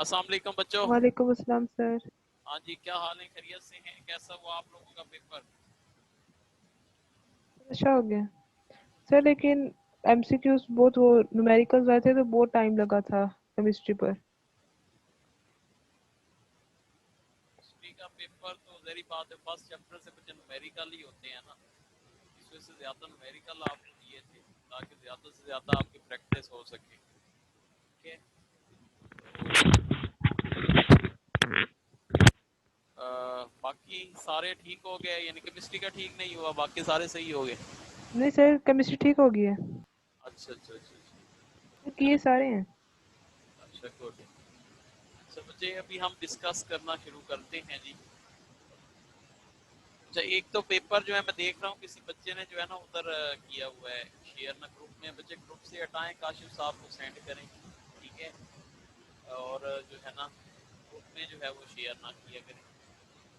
अस्सलाम वालेकुम बच्चों। वालेकुम अस्सलाम सर। हाँ जी, क्या हाल है? खैरियत से हैं? कैसा हुआ आप लोगों का पेपर? अच्छा हो गया सर, लेकिन एमसीक्यूज बहुत वो न्यूमेरिकल्स आए थे तो बहुत टाइम लगा था केमिस्ट्री पर। हिस्ट्री का पेपर तो जहरी बात है, फर्स्ट चैप्टर से बच्चे न्यूमेरिकल ही होते हैं ना, इस वजह से ज्यादा न्यूमेरिकल आपको दिए थे ताकि ज्यादा से ज्यादा आपकी प्रैक्टिस हो सके। ठीक है, बाकी सारे ठीक हो गए, यानी केमिस्ट्री का ठीक नहीं हुआ, बाकी सारे सही हो गए। नहीं सर, केमिस्ट्री ठीक हो गई है। अच्छा अच्छा अच्छा अच्छा। किए सारे हैं। अच्छा गुड। अच्छा बच्चे, अभी हम डिस्कस करना शुरू करते हैं जी। अच्छा, एक तो पेपर जो है मैं देख रहा हूँ किसी बच्चे ने जो है ना उधर किया हुआ है शेयर ना ग्रुप में। बच्चे ग्रुप से हटाएं, काशिफ साहब को सेंड करें। ठीक है, और जो है ना ग्रुप में जो है वो शेयर ना किया करें।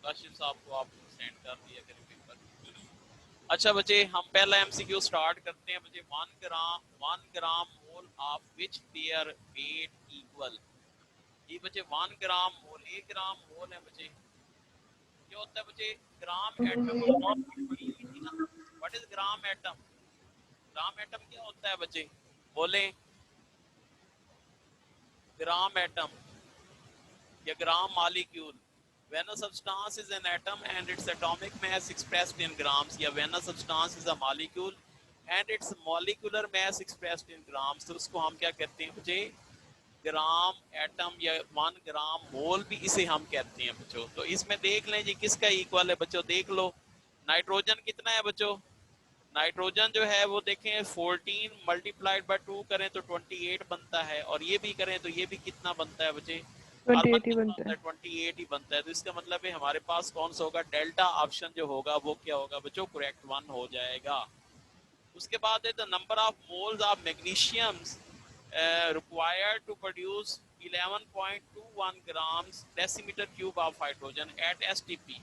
काशिफ साहब को आप सेंड कर दिया करें पेपर। अच्छा बच्चे, हम पहला एमसीक्यू स्टार्ट करते हैं। बच्चे, 1 gram mole of which pair weight equal. ये बच्चे 1 ग्राम मोल, 1 ग्राम मोल है बच्चे। क्या होता है बच्चे? ग्राम एटम आपने पढ़ी हुई थी ना। What is gram atom? Gram atom क्या होता है बच्चे? बोले। ग्राम एटम या gram molecule. When a substance is an atom and its atomic mass expressed in grams, या when a substance is a molecule and its molecular mass expressed in grams, तो उसको हम क्या कहते हैं बच्चे? ग्राम एटम या 1 ग्राम मोल भी इसे हम कहते हैं बच्चों। तो इसमें देख लें जी किसका इक्वल है बच्चों, देख लो। नाइट्रोजन कितना है बच्चों? नाइट्रोजन जो है वो देखें 14 मल्टीप्लाइड बाय 2 करें तो 28 बनता है, और ये भी करें तो ये भी कितना बनता है बच्चे? कार्बन 28 ही कितना बनता होता है। है? 28 ही बनता है। तो इसका मतलब है हमारे पास कौन सा होगा? डेल्टा ऑप्शन जो होगा वो क्या होगा बच्चों? करेक्ट वन हो जाएगा। उसके बाद है the number of moles of magnesium required to produce 11.21 grams decimeter cube of hydrogen at STP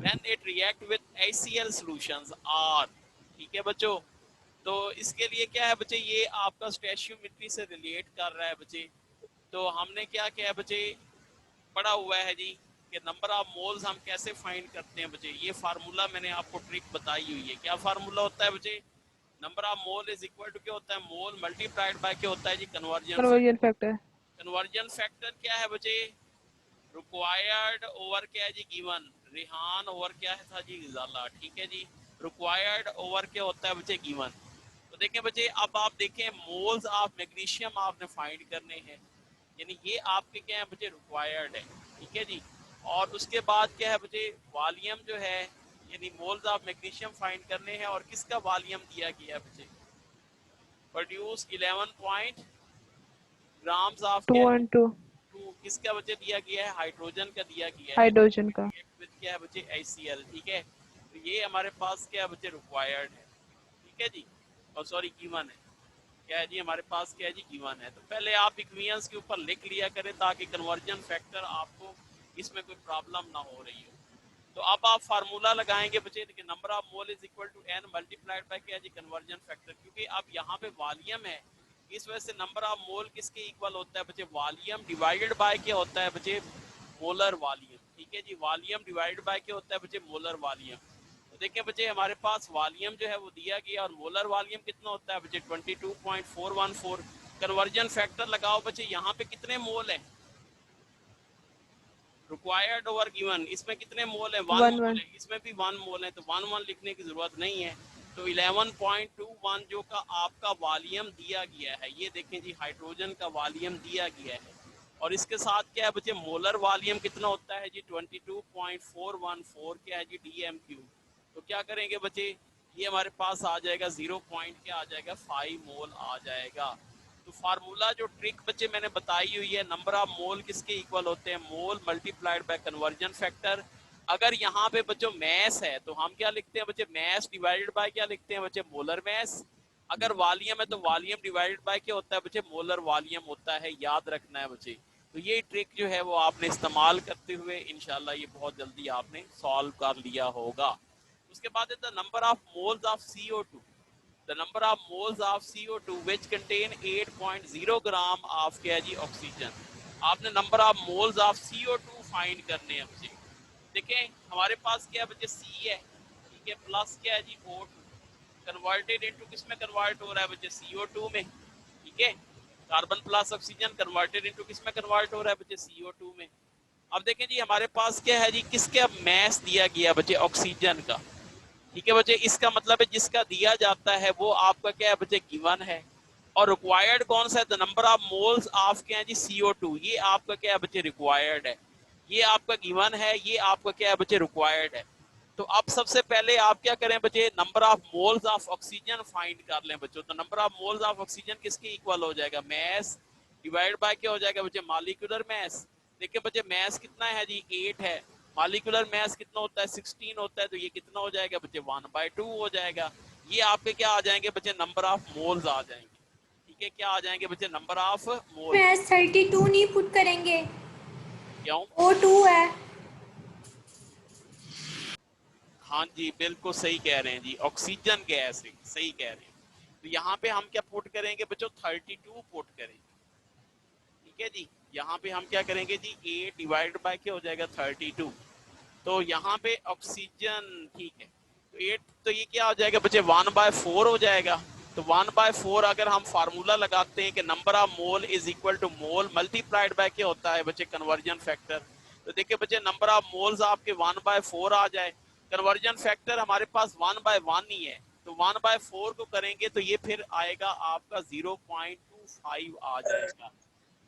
when it react with HCl solutions are। ठीक है बच्चों, तो इसके लिए क्या है बच्चे? ये आपका स्टेशियोमेट्री से रिलेट कर रहा है बच्चे। तो हमने क्या किया है बच्चे? पढ़ा हुआ है जी कि नंबर ऑफ मोल्स हम कैसे फाइंड करते हैं बच्चे। ये फार्मूला मैंने आपको ट्रिक बताई हुई है। क्या फार्मूला होता है बच्चे? Number of mole is equal to क्या होता है? मोल मल्टीप्लाइड बाय क्या होता है जी? Conversion conversion factor. Factor. Conversion factor क्या है बच्चे? रिक्वायर्ड ओवर क्या है जी? गिवन। रिहान ओवर क्या है था जी? गिजाला। ठीक है जी, रिक्वायर्ड ओवर क्या होता है बच्चे? गिवन। तो देखें बच्चे, अब आप देखें मोल्स ऑफ मैग्नीशियम आपने फाइंड करने हैं, यानी ये आपके क्या है बच्चे? रिक्वायर्ड है। ठीक है जी, और उसके बाद क्या है बच्चे? वॉल्यूम जो है, यानी मोल्स ऑफ मैग्नीशियम फाइंड करने हैं, और किसका वॉल्यूम दिया गया है बच्चे? प्रोड्यूस 11 पॉइंट ग्राम्स ऑफ क्या है? 2 टू। किसका बच्चे दिया गया है? हाइड्रोजन का दिया गया है। हाइड्रोजन का। विद क्या है बच्चे? HCl। ठीक है, तो ये हमारे पास क्या है बच्चे? रिक्वायर्ड है। ठीक है जी, और सॉरी गिवन है। क्या है जी हमारे पास? क्या है जी? गिवन है। तो पहले आप इक्वियंस के ऊपर लिख लिया करें ताकि कन्वर्जन फैक्टर आपको इसमें कोई प्रॉब्लम ना हो रही हो। तो अब आप फार्मूला लगाएंगे बच्चे कि number of mole is equal to n multiplied by क्या जी? Conversion factor. क्योंकि अब यहाँ पे वॉल्यूम है, इस वजह से नंबर ऑफ मोल किसके इक्वल होता है बच्चे? वॉल्यूम डिवाइडेड बाय क्या होता है बच्चे? Molar volume. ठीक है जी, वॉल्यूम डिवाइडेड बाय क्या होता है बच्चे? Molar volume. तो देखिए बच्चे, हमारे पास वॉल्यूम जो है वो दिया गया, और मोलर वॉल्यूम कितना होता है बच्चे? 22.414। कन्वर्जन फैक्टर लगाओ बच्चे, यहाँ पे कितने मोल है? रिक्वायर्ड ओवर गिवन, इसमें कितने मोल है? 1 मोल 1 है। इसमें भी 1 मोल है, तो 1 1 लिखने की जरूरत नहीं है। तो 11.21 जो का आपका वॉल्यूम दिया गया है, ये देखें जी हाइड्रोजन का वॉल्यूम दिया गया है, और इसके साथ क्या है बच्चे? मोलर वॉल्यूम कितना होता है जी? 22.414 क्या है जी? DMQ। तो क्या करेंगे बच्चे? ये हमारे पास आ जाएगा 0 पॉइंट क्या आ जाएगा? 5 मोल आ जाएगा। तो फार्मूला जो ट्रिक बच्चे मैंने बताई हुई है, नंबर ऑफ मोल किसके इक्वल होते हैं? मोल मल्टीप्लाइड बाय कन्वर्जन फैक्टर। अगर यहाँ पे बच्चों मैस है तो हम क्या लिखते हैं बच्चे? मैस डिवाइडेड बाय क्या लिखते हैं बच्चे? Molar mass. अगर वॉल्यूम है तो वॉल्यूम डिवाइडेड बाय क्या होता है बच्चे? मोलर वॉल्यूम होता है, याद रखना है बच्चे। तो ये ट्रिक जो है वो आपने इस्तेमाल करते हुए इंशाल्लाह ये बहुत जल्दी आपने सॉल्व कर लिया होगा। उसके बाद है the number of moles of CO2। the number of moles of CO2 which contain 8.0 gram of क्या जी? ऑक्सीजन। आपने number of moles of CO2 find करने हैं बच्चे। देखें हमारे पास क्या है बच्चे, C है, ठीक है, प्लस क्या है जी O2, कन्वर्टेड इनटू किस में कन्वर्ट हो रहा है बच्चे, CO2 में, ठीक है। Carbon plus oxygen converted into किस में कन्वर्ट हो रहा है बच्चे, CO2 में। अब देखें जी हमारे पास क्या है जी, किसका मैस दिया गया बच्चे, ऑक्सीजन का, ठीक है बच्चे। इसका मतलब है जिसका दिया जाता है वो आपका क्या है बच्चे, गिवन है। और रिक्वायर्ड कौन सा है, the number of moles of क्या है जी, CO2, ये आपका क्या है बच्चे, रिक्वायर्ड है। ये आपका गिवन है, ये आपका क्या है बच्चे, रिक्वायर्ड है। तो अब सबसे पहले आप क्या करें बच्चे, number of moles of oxygen find कर लें बच्चों। तो number of moles of oxygen किसके इक्वल हो जाएगा, मैस डिवाइड बाय क्या हो जाएगा बच्चे, मॉलिक्यूलर मैस। देखिए बच्चे मैस कितना है जी, 8 है। मॉलिक्यूलर मैस कितना होता है, 16 होता है। तो ये कितना हो जाएगा बच्चे, 1/2 हो जाएगा। ये आपके क्या आ जाएंगे बच्चे, नंबर ऑफ मोल्स आ जाएंगे, ठीक है। क्या आ जाएंगे बच्चे, नंबर ऑफ मोल्स। मैथ 32 नहीं पुट करेंगे, क्यों? O2 है। हाँ जी बिल्कुल सही कह रहे हैं जी, ऑक्सीजन गैस है, सही कह रहे हैं। तो यहाँ पे हम क्या पुट करेंगे बच्चों, 32 पुट करेंगे, ठीक है जी। यहाँ पे हम क्या करेंगे जी, 8 डिवाइड बाय क्या हो जाएगा, 32। तो यहाँ पे ऑक्सीजन, ठीक है, तो 8, तो ये क्या हो जाएगा बच्चे, 1/4 हो जाएगा। तो 1/4 अगर हम फार्मूला लगाते हैं कि number of mole is equal to mole multiplied by क्या होता है बच्चे, कन्वर्जन फैक्टर। तो देखिए बच्चे नंबर ऑफ मोल्स आपके 1/4 आ जाए, कन्वर्जन फैक्टर हमारे पास 1/1 ही है। तो 1/4 को करेंगे तो ये फिर आएगा आपका 0.25 आ जाएगा।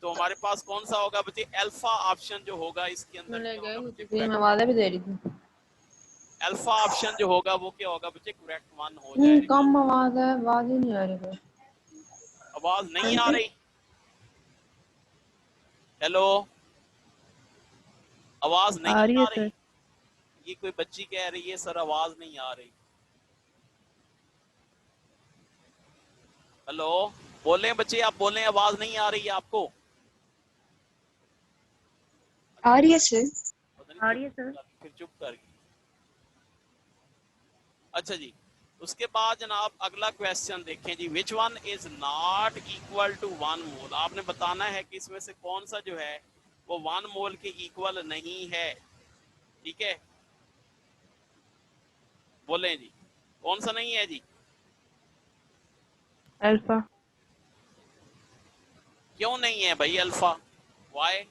तो हमारे पास कौन सा होगा बच्चे, अल्फा ऑप्शन जो होगा इसके अंदर ले क्या गए होगा बच्चे, मुझे, मैं करेक्ट। वादा भी दे रही थी। अल्फा ऑप्शन जो होगा वो क्या होगा बच्चे, करेक्ट वन हो जाएगा। कम आवाज है, आवाज ही नहीं आ रही कोई। आवाज नहीं आ रही, हेलो, आवाज आ नहीं रही है आ सर। रही। ये कोई बच्ची कह रही है सर आवाज नहीं आ रही। हेलो, बोले बच्चे, आप बोले आवाज नहीं आ रही है आपको। आ रही है सर। पता नहीं आ चुप रही है सर। फिर चुप कर गई। अच्छा जी, उसके बाद जनाब अगला क्वेश्चन देखें जी, which one is not equal to 1 mole. आपने बताना है कि इसमें से कौन सा जो है वो 1 मोल के इक्वल नहीं है, ठीक है। बोले जी, कौन सा नहीं है जी, अल्फा। क्यों नहीं है भाई अल्फा, वाई,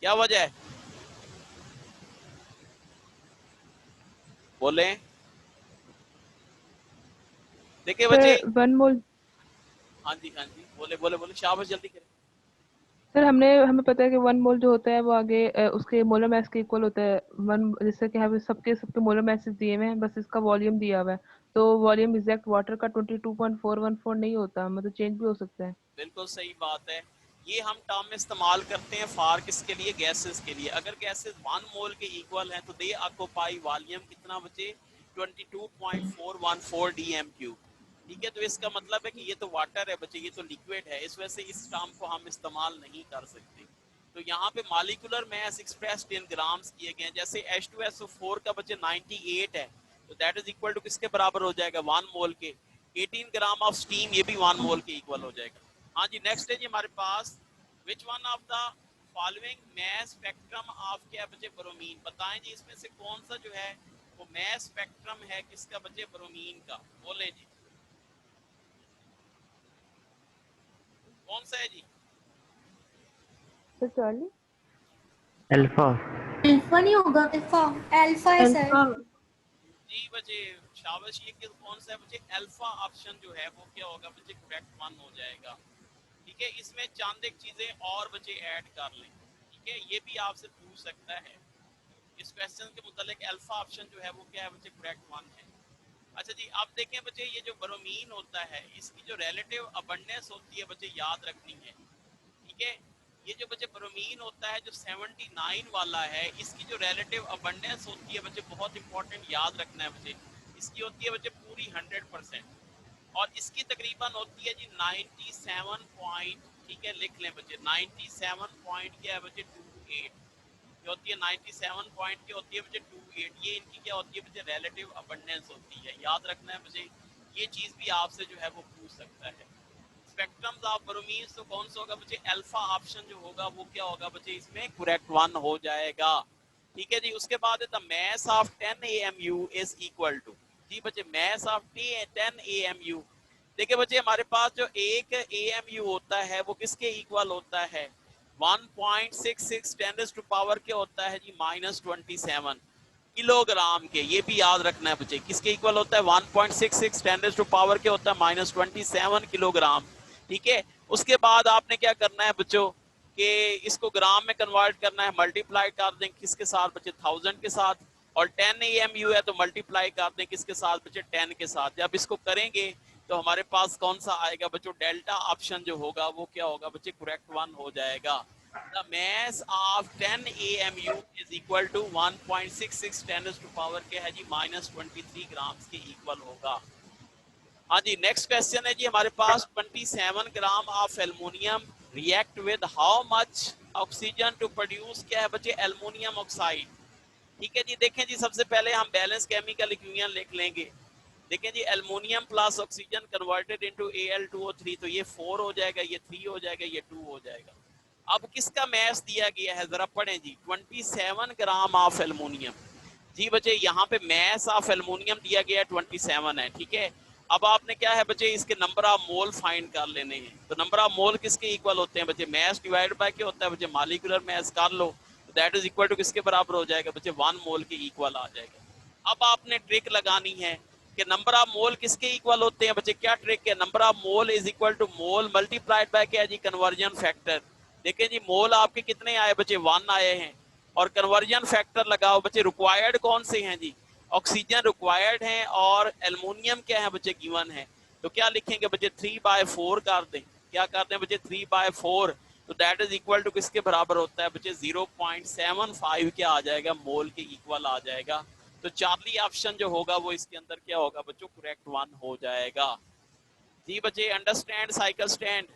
क्या वजह है, बोले। देखिए बच्चे, सर 1 मोल। हाँ जी हाँ जी, बोले बोले बोले, शाबाश जल्दी करें। सर हमें पता है कि 1 मोल जो होता है वो आगे उसके मोलर मास के इक्वल होता है। 1 जैसे कि हमें सबके सबके मोलर मासेस दिए हुए हैं, बस इसका वॉल्यूम दिया हुआ है। तो वॉल्यूम एग्जैक्ट वाटर का 22.414 नहीं होता, मतलब चेंज भी हो सकता है। बिल्कुल सही बात है। ये हम टर्म इस्तेमाल करते हैं फॉर किसके लिए, गैसेस के लिए। अगर गैसेस 1 मोल के इक्वल हैं तो दे ऑक्यूपाई वॉल्यूम कितना बचे, 22.414 DMQ, ठीक है। तो इसका मतलब है कि ये तो वाटर है बच्चे, ये तो लिक्विड है, इस वजह से इस टर्म को हम इस्तेमाल नहीं कर सकते। तो यहाँ पे molecular mass expressed in grams किए गए हैं। जैसे H2SO4 का बच्चे 98 है, तो दैट इज इक्वल टू किसके बराबर हो जाएगा, 1 मोल के। 18 ग्राम ऑफ स्टीम, ये भी 1 मोल के इक्वल हो जाएगा। हाँ जी, नेक्स्ट है जी हमारे पास, which one of the following mass spectrum of क्या बच्चे, ब्रोमीन। बताएं जी इसमें से कौन सा जो है वो मैस स्पेक्ट्रम है किसका बच्चे, ब्रोमीन का। बोले जी कौन सा है जी, सर चार्ली। अल्फा। अल्फा नहीं होगा, अल्फा, अल्फा है सर। अल्फा। जी बच्चे शाबाश। ये कौन सा है बच्चे, अल्फा ऑप्शन जो है वो क्या होगा बच्चे, करेक्ट वन हो जाएगा, ठीक है। इसमें चंद एक चीजें और बच्चे ऐड कर लें, ठीक है, ये भी आपसे पूछ सकता है इस क्वेश्चन के मुतालिक। अल्फा ऑप्शन जो है वो क्या है बच्चे, करेक्ट वन है। अच्छा जी, अब देखें बच्चे, ये जो ब्रोमीन होता है इसकी जो रिलेटिव अबंडेंस होती है बच्चे, याद रखनी है, ठीक है। ये जो बच्चे ब्रोमीन होता है जो 79 वाला है, इसकी जो रिलेटिव अबंडेंस होती है बच्चे, बहुत इंपॉर्टेंट याद रखना है बच्चे, इसकी होती है बच्चे पूरी 100%। और इसकी तकरीबन होती है जी 97 पॉइंट, ठीक है, लिख लें बच्चे 97 पॉइंट क्या है बच्चे, 28। ये होती है 97 पॉइंट की होती है बच्चे 28। ये इनकी क्या होती है बच्चे, रिलेटिव अबंडेंस होती है, याद रखना है बच्चे। ये चीज़ भी आपसे जो है वो पूछ सकता है। स्पेक्ट्रम्स ऑफ ब्रोमीन्स, तो कौन सा होगा बच्चे? अल्फा ऑप्शन जो होगा वो क्या होगा बच्चे? इसमें करेक्ट वन हो जाएगा। ठीक है जी। उसके बाद the mass of 10 AMU is equal to, जी बच्चे मास ऑफ 10 AMU, देखिए बच्चे हमारे पास जो एक AMU होता है वो किसके इक्वल होता है? 1.66 10 टू पावर क्या होता है जी? -27 किलोग्राम के। ये भी याद रखना है बच्चे, किसके इक्वल होता है? 1.66 10 टू पावर क्या होता है? -27 किलोग्राम। ठीक है। उसके बाद आपने क्या करना है बच्चों कि इसको ग्राम में कन्वर्ट करना है, मल्टीप्लाई कर दें किसके साथ बच्चे? 1000 के साथ। और 10 AMU है तो मल्टीप्लाई कर दें किसके साथ बच्चे? 10 के साथ। जब इसको करेंगे तो हमारे पास कौन सा आएगा बच्चों? डेल्टा ऑप्शन जो होगा वो क्या होगा बच्चे? करेक्ट वन हो जाएगा। The mass of 10 AMU is equal to 1.66 10 to power क्या है जी? -23 ग्राम के इक्वल होगा। हाँ जी। नेक्स्ट क्वेश्चन है जी हमारे पास 27 gram of aluminium react with how much oxygen to produce क्या है बच्चे? Aluminium oxide. ठीक है जी। देखें जी सबसे पहले हम बैलेंस केमिकल इक्वेशन लिख लेंगे। देखें जी aluminium plus oxygen converted into Al2O3, तो ये 4 हो जाएगा, ये 3 हो जाएगा, ये 2 हो जाएगा। अब किसका मैस दिया गया है जरा पढ़ें जी। 27 ग्राम ऑफ एल्युमिनियम। जी बच्चे यहाँ पे मैस ऑफ एल्युमिनियम दिया गया है 27 है। ठीक है। अब आपने क्या है बच्चे? इसके नंबर ऑफ मोल फाइंड कर लेने हैं। तो नंबर ऑफ मोल किसके इक्वल होते हैं बच्चे? मैस डिवाइड बाय क्या होता है बच्चे? मॉलिक्यूलर मैस कर लो, तो दैट इज इक्वल टू किसके बराबर हो जाएगा बच्चे? 1 मोल के इक्वल आ जाएगा। अब आपने ट्रिक लगानी है कि नंबर ऑफ मोल किसके इक्वल होते हैं बच्चे? क्या ट्रिक है? Number of mole is equal to mole multiplied by क्या जी? Conversion factor. देखें जी मोल आपके कितने आए बच्चे? 1 आए हैं। और कन्वर्जन फैक्टर लगाओ बच्चे। रिक्वायर्ड कौन से हैं जी? ऑक्सीजन रिक्वायर्ड है और एल्युमिनियम क्या है बच्चे? गिवन है। तो क्या लिखेंगे बच्चे? 3/4 कर दें। क्या कर दें बच्चे? 3/4। तो दैट इज इक्वल टू किसके बराबर होता है बच्चे? 0.75 क्या आ जाएगा? मोल के इक्वल आ जाएगा। तो चार्ली ऑप्शन जो होगा वो इसके अंदर क्या होगा बच्चों? करेक्ट वन हो जाएगा। जी बच्चे understand cycle stand?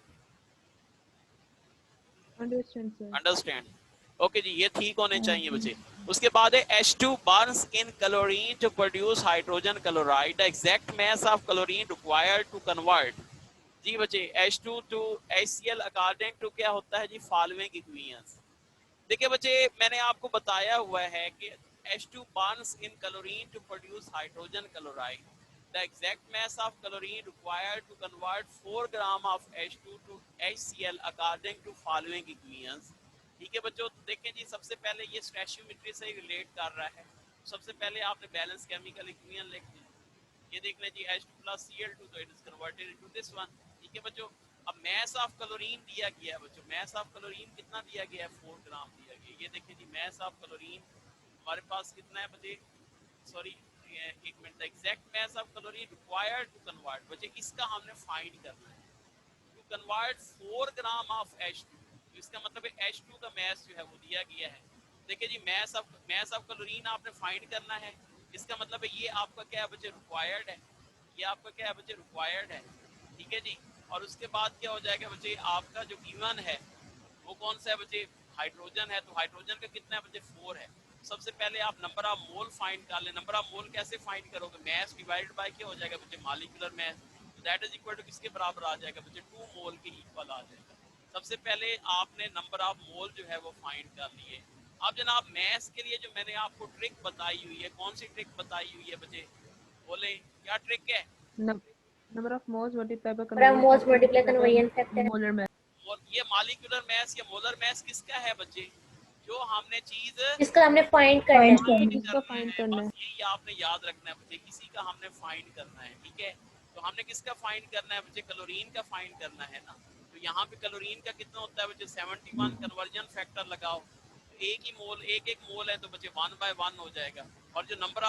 Understand sir. Understand. Okay जी। ये ठीक होने चाहिए बच्चे। उसके बाद है H2 burns in chlorine to produce hydrogen chloride. The exact mass of chlorine required to convert, जी बच्चे, H2 to HCl according to क्या होता है जी? following equations। देखिए बच्चे मैंने आपको बताया हुआ है कि H2 burns in chlorine to produce hydrogen chloride. The exact mass of chlorine required to convert 4 gram of H2 to HCl according to following equations। ठीक है बच्चों। देखें जी सबसे पहले ये स्टैचियोमेट्री से रिलेट कर रहा है। सबसे पहले आपने बैलेंस केमिकल इक्वेशन लिख दी। ये देख लें जी H2 plus Cl2, तो it is converted into this one. ठीक है बच्चों। अब मैस ऑफ क्लोरीन दिया गया है बच्चों। मैस ऑफ क्लोरीन कितना दिया गया है? 4 ग्राम दिया गया है। ये देखिए जी मैस ऑफ क्लोरीन हमारे पास कितना है बच्चे? सॉरी एक minute. Exact mass of chlorine required to convert बच्चे इसका हमने फाइंड करना है। To convert 4 gram of H2, तो इसका मतलब है H2 का मैस जो है वो दिया गया है। देखिए जी मैस ऑफ क्लोरीन आपने फाइंड करना है। इसका मतलब है ये आपका क्या है बच्चे? रिक्वायर्ड है। ये आपका क्या है बच्चे? रिक्वायर्ड है। ठीक है जी। और उसके बाद क्या हो जाएगा बच्चे? आपका जो गिवन है वो कौन सा है बच्चे? हाइड्रोजन है। तो हाइड्रोजन का कितना है बच्चे? 4 है। सबसे पहले आप नंबर ऑफ मोल फाइंड कर ले। नंबर ऑफ मोल कैसे फाइंड करोगे? मैस डिवाइडेड बाय क्या हो जाएगा बच्चे? Molecular mass. That is equal to किसके बराबर आ जाएगा बच्चे? 2 मोल के इक्वल आ जाएगा। सबसे पहले आपने नंबर ऑफ मोल जो है वो फाइंड कर लिए। अब जनाब मैस के लिए जो मैंने आपको ट्रिक बताई हुई है, कौन सी ट्रिक बताई हुई है बच्चे? बोले क्या ट्रिक है? Number of moles multiply by conversion factor. Molar mass. और ये मॉलिक्यूलर मैस या मोलर मैस किसका है बच्चे? जो हमने चीज जिसका हमने फाइंड करना है। इसका फाइंड करना है। बस यही आपने याद रखना है बच्चे। किसी का हमने फाइंड करना है। ठीक है। तो हमने किसका फाइंड करना है बच्चे? क्लोरीन का फाइंड करना है ना। तो यहाँ पे क्लोरीन का कितना होता है बच्चे? 71। कन्वर्जन फैक्टर लगाओ। एक ही मोल एक मोल है तो बच्चे 1/1 हो जाएगा। और जो नंबर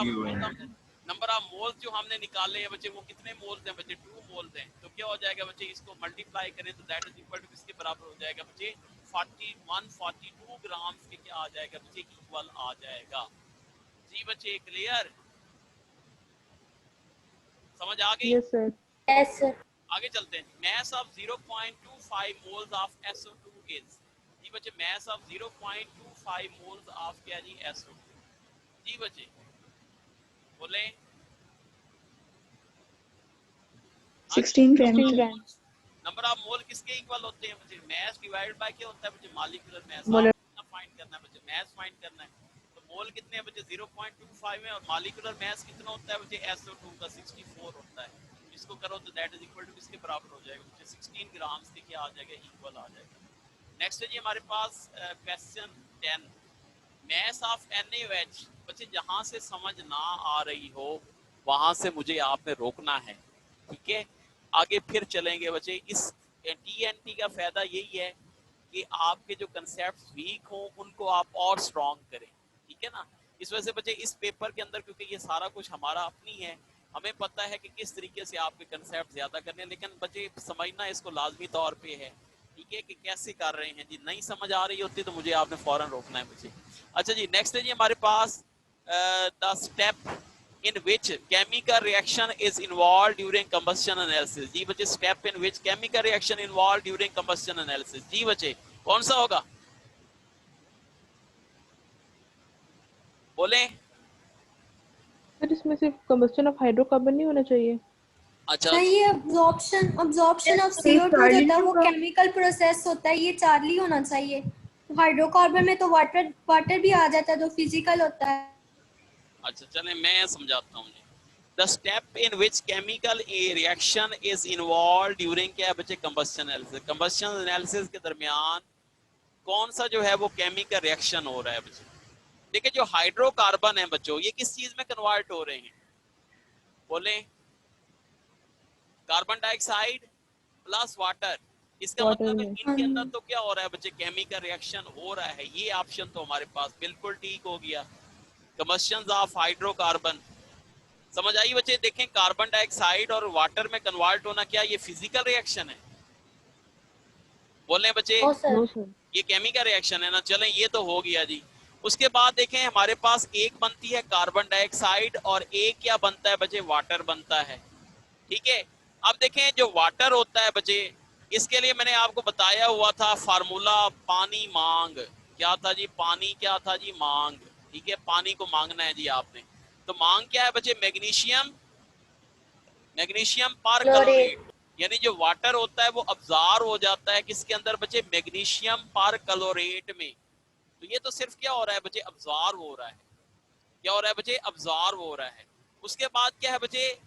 ऑफ मोल्स जो हमने निकाले हैं बच्चे वो कितने मोल्स हैं बच्चे? 2 मोल्स हैं। तो क्या हो जाएगा बच्चे? इसको मल्टीप्लाई करें तो दैट इज इक्वल टू किसके बराबर हो जाएगा बच्चे? 42 ग्राम के क्या आ जाएगा बच्चे? इक्वल आ जाएगा। जी बच्चे क्लियर? समझ आ गई? Yes sir. Yes sir. आगे चलते हैं। Mass of 0.25 moles of SO2 is, जी बच्चे मैस ऑफ 0.25 मोल्स ऑफ क्या जी? SO2। जी बच्चे बोले 16 16 ग्राम। ग्राम। नंबर ऑफ मोल किसके इक्वल होते हैं बच्चे? मास डिवाइडेड बाय क्या होता है बच्चे? Molecular mass. मोलर कितना फाइंड करना है बच्चे? मास फाइंड करना है। तो मोल कितने हैं बच्चे? 0.25 है, और मॉलिक्यूलर मास कितना होता है बच्चे? SO2 का 64 होता है। इसको करो तो दैट इज इक्वल टू किसके बराबर हो जाएगा बच्चे? 16 ग्राम्स के क्या आ जाएगा? इक्वल आ जाएगा। नेक्स्ट है जी हमारे पास क्वेश्चन 10, मैस ऑफ NaOH। बच्चे जहां से समझ ना आ रही हो वहां से मुझे आपने रोकना है, ठीक है? आगे फिर चलेंगे बच्चे। इस TNT का फायदा यही है कि आपके जो कंसेप्ट वीक हो उनको आप और स्ट्रॉन्ग करें, ठीक है ना? इस वजह से बच्चे इस पेपर के अंदर, क्योंकि ये सारा कुछ हमारा अपनी है, हमें पता है कि किस तरीके से आपके कंसेप्ट ज्यादा करने हैं, लेकिन बच्चे समझना इसको लाजमी तौर पे है, ठीक है, कि कैसे कर रहे हैं जी। नहीं समझ आ रही होती तो मुझे आपने फौरन रोकना है मुझे। अच्छा जी, नेक्स्ट है जी हमारे पास the step in which chemical reaction is involved during combustion analysis। जी बच्चे, step in which chemical reaction involved during combustion analysis। जी बच्चे, कौन सा होगा? बोले। सर इसमें सिर्फ कंबस्शन ऑफ हाइड्रोकार्बन नहीं होना चाहिए? अच्छा सर ये अब्जॉर्प्शन ऑफ CO2 जो होता है वो केमिकल प्रोसेस होता है, ये चार्ली होना चाहिए। हाइड्रोकार्बन में तो वाटर भी आ जाता है जो फिजिकल होता है। अच्छा, चले मैं समझाता हूँ। The step in which chemical reaction is involve during क्या बच्चे? Combustion analysis. कंबस्शन एनालिसिस के दरमियान कौन सा जो है वो केमिकल रिएक्शन हो रहा है बच्चे? देखिए, जो हाइड्रोकार्बन है बच्चों, ये किस चीज में कन्वर्ट हो रहे हैं? बोले। Carbon dioxide plus water. इसका वाटर मतलब है में इनके अंदर तो क्या हो रहा है बच्चे? केमिकल रिएक्शन हो रहा है। ये ऑप्शन तो हमारे पास बिल्कुल ठीक हो गया, कंबस्शन ऑफ हाइड्रोकार्बन। समझ आई बच्चे? देखें, कार्बन डाइऑक्साइड और वाटर में कन्वर्ट होना क्या ये फिजिकल रिएक्शन है? बोले बच्चे। No sir. No sir. ये केमिकल रिएक्शन है ना। चलें, ये तो हो गया जी। उसके बाद देखें हमारे पास एक बनती है कार्बन डाइऑक्साइड और एक क्या बनता है बच्चे? वाटर बनता है, ठीक है? अब देखें, जो वाटर होता है बच्चे, इसके लिए मैंने आपको बताया हुआ था फार्मूला, पानी मांग। क्या था जी? पानी क्या था जी? मांग, ठीक है? पानी को मांगना है जी आपने। तो मांग क्या है बच्चे? मैग्नीशियम, मैग्नीशियम पर क्लोरेट। क्लोरेट। यानी जो वाटर होता है वो अब्जॉर्ब हो जाता है किसके अंदर बच्चे? मैग्नीशियम पर क्लोरेट में। तो ये तो सिर्फ क्या हो रहा है बच्चे? अब्जॉर्ब हो रहा है। क्या हो रहा है बच्चे? अब्जॉर्ब हो रहा है। उसके बाद क्या है बच्चे?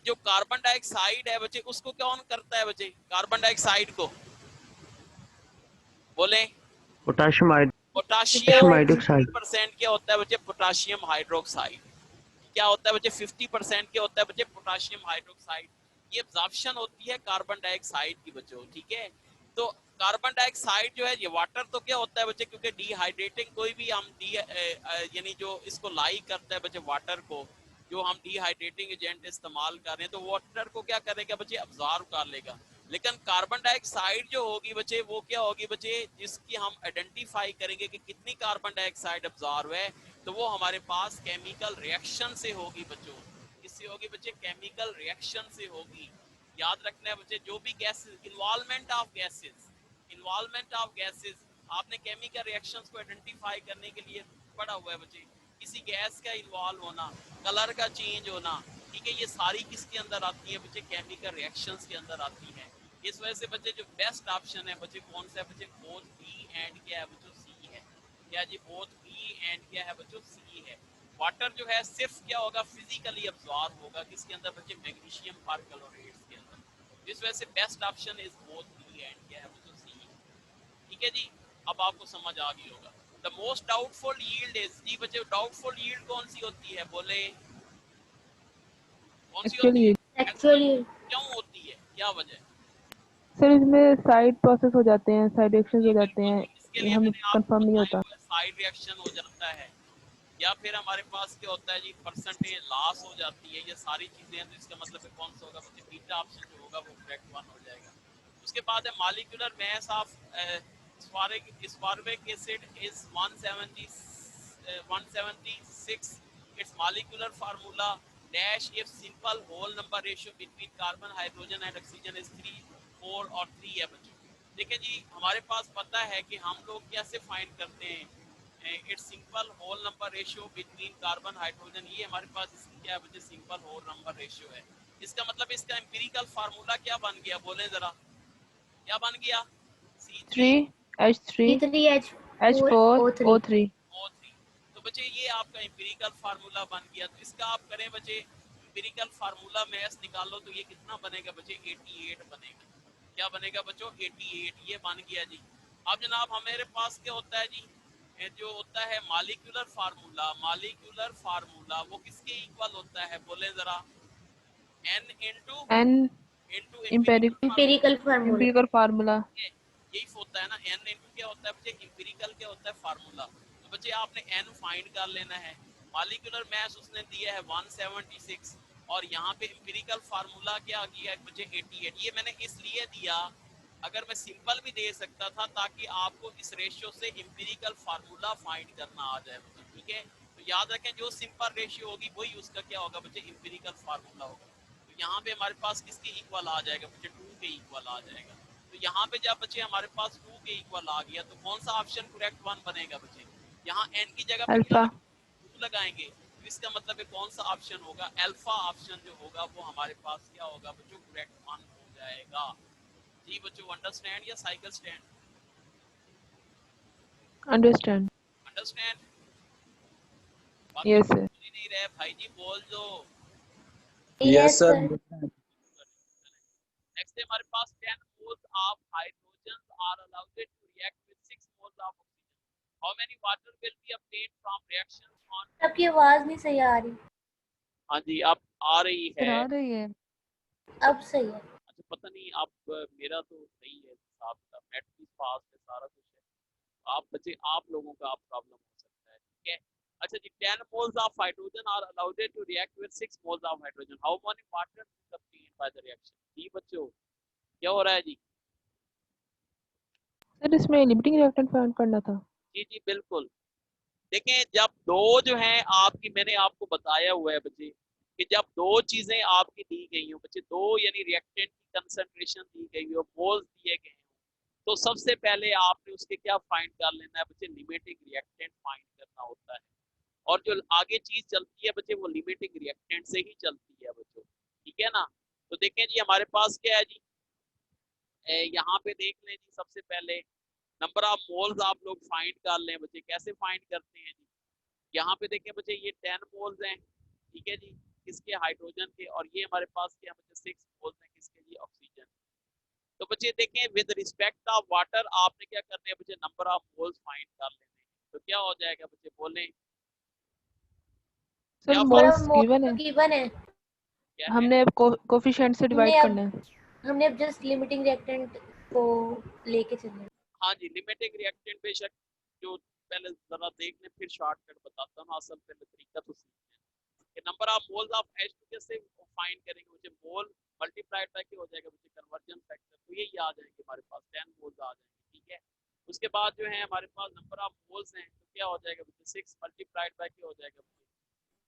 जो कार्बन डाइऑक्साइड है बच्चे, उसको कौन करता है बच्चे? कार्बन डाइऑक्साइड को बोले। पोटाशियम पोटाशियम हाइड्रोक्साइड 50% क्या होता है बच्चे? Potassium hydroxide. क्या होता है बच्चे? 50% क्या होता है बच्चे? Potassium hydroxide. ये एब्जॉर्प्शन होती है कार्बन डाइऑक्साइड की बच्चों, ठीक है? तो कार्बन डाइऑक्साइड जो है ये वाटर तो क्या होता है बच्चे? क्योंकि डिहाइड्रेटिंग कोई भी हम यानी जो इसको लाई करता है बच्चे वाटर को, जो हम डिहाइड्रेटिंग एजेंट इस्तेमाल कर रहे हैं, तो वाटर को क्या करेगा बच्चे? अब्जॉर्ब कर लेगा। लेकिन कार्बन डाइऑक्साइड जो होगी बच्चे, वो क्या होगी बच्चे? जिसकी हम आइडेंटिफाई करेंगे कि कितनी कार्बन डाइऑक्साइड अब्जॉर्ब है, तो वो हमारे पास केमिकल रिएक्शन से होगी बच्चों। किससे होगी बच्चे? केमिकल रिएक्शन से होगी। याद रखना है बच्चे, जो भी gases, involvement of gases, involvement of gases, आपने केमिकल रिएक्शंस को आइडेंटिफाई करने के लिए पढ़ा हुआ है बच्चे। किसी गैस का इन्वॉल्व होना, कलर का चेंज होना, ठीक है, ये सारी किसके अंदर आती है बच्चे? केमिकल रिएक्शंस के अंदर आती है। इस वजह से बच्चे जो बेस्ट ऑप्शन है बच्चे कौन सा है बच्चे? बोथ बी एंड क्या है बच्चों? सी है। क्या जी? बोथ बी एंड क्या है बच्चों? सी है। वाटर जो है सिर्फ क्या होगा? फिजिकली अब्सॉर्ब होगा किसके अंदर बच्चे? मैग्नीशियम परक्लोरेट्स के अंदर। इस वजह से best option is both B and क्या है बच्चों? सी है, ठीक है जी? अब आपको समझ आ गई होगा। The most doubtful yield is, जी बच्चे, डाउटफुल यील्ड कौन सी होती है? बोले। कौन सी होती एक्चुअली है? एक्चुअली क्यों होती है? क्या वजह? सर इसमें साइड प्रोसेस हो जाते हैं, साइड रिएक्शंस जी हो जाते बिल्कुल, हैं, इसके ये लिए हमें मैंने आपको कंफर्म नहीं बताया होता। हुआ है, साइड रिएक्शन हो जाता है, या फिर हमारे पास क्या होता है जी? परसेंटेज लॉस हो जाती है। ये सारी चीजें हैं, तो इसका मतलब है कौन सा होगा बच्चे? बीटा ऑप्शन जो होगा वो करेक्ट वन हो जाएगा। उसके बाद है molecular mass of aspartic acid is 176. Its molecular formula dash if simple whole number ratio between carbon, hydrogen and oxygen is 3, 4 और 3 है बच्चों। देखिए जी, हमारे पास पता है कि हम लोग कैसे फाइंड करते हैं? It's simple whole number ratio between carbon hydrogen. ये हमारे पास क्या है बच्चे? सिंपल होल नंबर रेशियो है। इसका मतलब इसका एम्पिरिकल फार्मूला क्या बन गया? बोले जरा। क्या बन गया? C3H3 C3H4O3 H4O3। O3। तो बच्चे ये आपका एम्पिरिकल फार्मूला बन गया। तो इसका आप करें बच्चे एम्पिरिकल फार्मूला मैथ्स निकालो तो ये कितना बनेगा बच्चे? 88 बनेगा। क्या बनेगा बच्चों? 88। ये बन गया जी। अब जनाब हमारे पास क्या होता है जी, ये जो होता है मॉलिक्यूलर फार्मूला, मॉलिक्यूलर फार्मूला वो किसके इक्वल होता है? बोले जरा। N into N empirical formula. Empirical formula. यही होता है ना। N इंटू क्या होता है बच्चे? एम्पिरिकल क्या होता है? फार्मूला। तो बच्चे आपने N फाइंड कर लेना है। मॉलिक्यूलर मास उसने दिया है 176 और यहाँ पे एम्पिरिकल फार्मूला क्या किया है बच्चे? 88। ये मैंने इसलिए दिया, अगर मैं सिंपल भी दे सकता था ताकि आपको इस रेशियो से एम्पिरिकल फार्मूला फाइंड करना आ जाए बच्चे, ठीक है। तो याद रखें जो सिंपल रेशियो होगी वही उसका क्या होगा बच्चे? एम्पिरिकल फार्मूला होगा। तो यहाँ पे हमारे पास किसके इक्वल आ जाएगा बच्चे? 2 के इक्वल आ जाएगा। तो यहाँ पे जब बच्चे हमारे पास 2 के इक्वल आ गया तो कौन सा ऑप्शन करेक्ट वन बनेगा बच्चे? यहाँ n की जगह पे क्या अल्फा। 2 लगाएंगे तो इसका मतलब है कौन सा ऑप्शन होगा? अल्फा ऑप्शन जो होगा वो हमारे पास क्या होगा बच्चों? करेक्ट वन हो जाएगा। जी बच्चों, अंडरस्टैंड या cycle stand? Understand. Understand. Yes sir. नहीं रहे भाई जी, बोल दो। Yes sir. नेक्स्ट है हमारे पास 10 moles of hydrogen are allowed to react with 6 moles of oxygen. How many water will be obtained from reactions on? आपकी आवाज नहीं सही आ रही। हाँ जी, अब आ रही है। आ रही है। अब सही है। अच्छा, पता नहीं अब मेरा तो सही है, हिसाब का नेट भी फास्ट है, सारा कुछ है। आप बच्चे आप लोगों का प्रॉब्लम हो सकता है, ठीक है। अच्छा जी, 10 moles of hydrogen are allowed to react with 6 moles of hydrogen. How many water is obtained by the reaction? जी बच्चों, क्या हो रहा है जी? सर इसमें लिमिटिंग रिएक्टेंट फाइंड करना था। जी जी बिल्कुल। देखें, जब दो जो है आपकी, मैंने आपको बताया हुआ है बच्चे कि जब दो चीजें आपकी दी गई हो बच्चे, दो यानी रिएक्टेंट की कंसंट्रेशन दी गई हो, मोल्स दिए गए हो, तो सबसे पहले आपने उसके क्या फाइंड कर लेना है बच्चे? लिमिटिंग रिएक्टेंट फाइंड करना होता है। और जो आगे चीज चलती है बच्चे वो लिमिटिंग रिएक्टेंट से ही चलती है बच्चों, ठीक है ना। तो देखें जी हमारे पास क्या है जी, यहाँ पे देख लें जी, सबसे पहले नंबर ऑफ मोल्स आप लोग फाइंड कर लें बच्चे। कैसे फाइंड करते हैं जी? यहाँ पे देखें बच्चे ये 10 मोल्स हैं, ठीक है जी, किसके? हाइड्रोजन के। और ये हमारे पास क्या बच्चे? 6 मोल्स हैं, किसके जी? ऑक्सीजन। तो बच्चे देखें विद रिस्पेक्ट ऑफ वाटर आपने क्या करने हैं बच्चे? नंबर ऑफ मोल्स फाइंड कर लेने हैं। तो क्या हो जाएगा बच्चे? बोलें सर क्या मोल्स गिवन है, गिवन है। क्या है? हमने अब कोफिशिएंट से डिवाइड करना है। हमने अब जस्ट लिमिटिंग रिएक्टेंट को लेके चलना है। हाँ जी, लिमिटिंग रिएक्टेंट बेशक जो पहले जरा देख लें, फिर शॉर्टकट बताता हूँ। असल पहले तरीका तो सीखते हैं। Number of moles of H2 कैसे फाइंड करेंगे बच्चे? मोल मल्टीप्लाइड बाय क्या हो जाएगा बच्चे? Conversion factor. तो ये आ जाएंगे हमारे पास 10 मोल्स आ जाएंगे, ठीक है। उसके बाद जो है हमारे पास नंबर ऑफ मोल्स हैं, तो क्या हो जाएगा बच्चे? 6 मल्टीप्लाइड बाय क्या हो जाएगा बच्चे?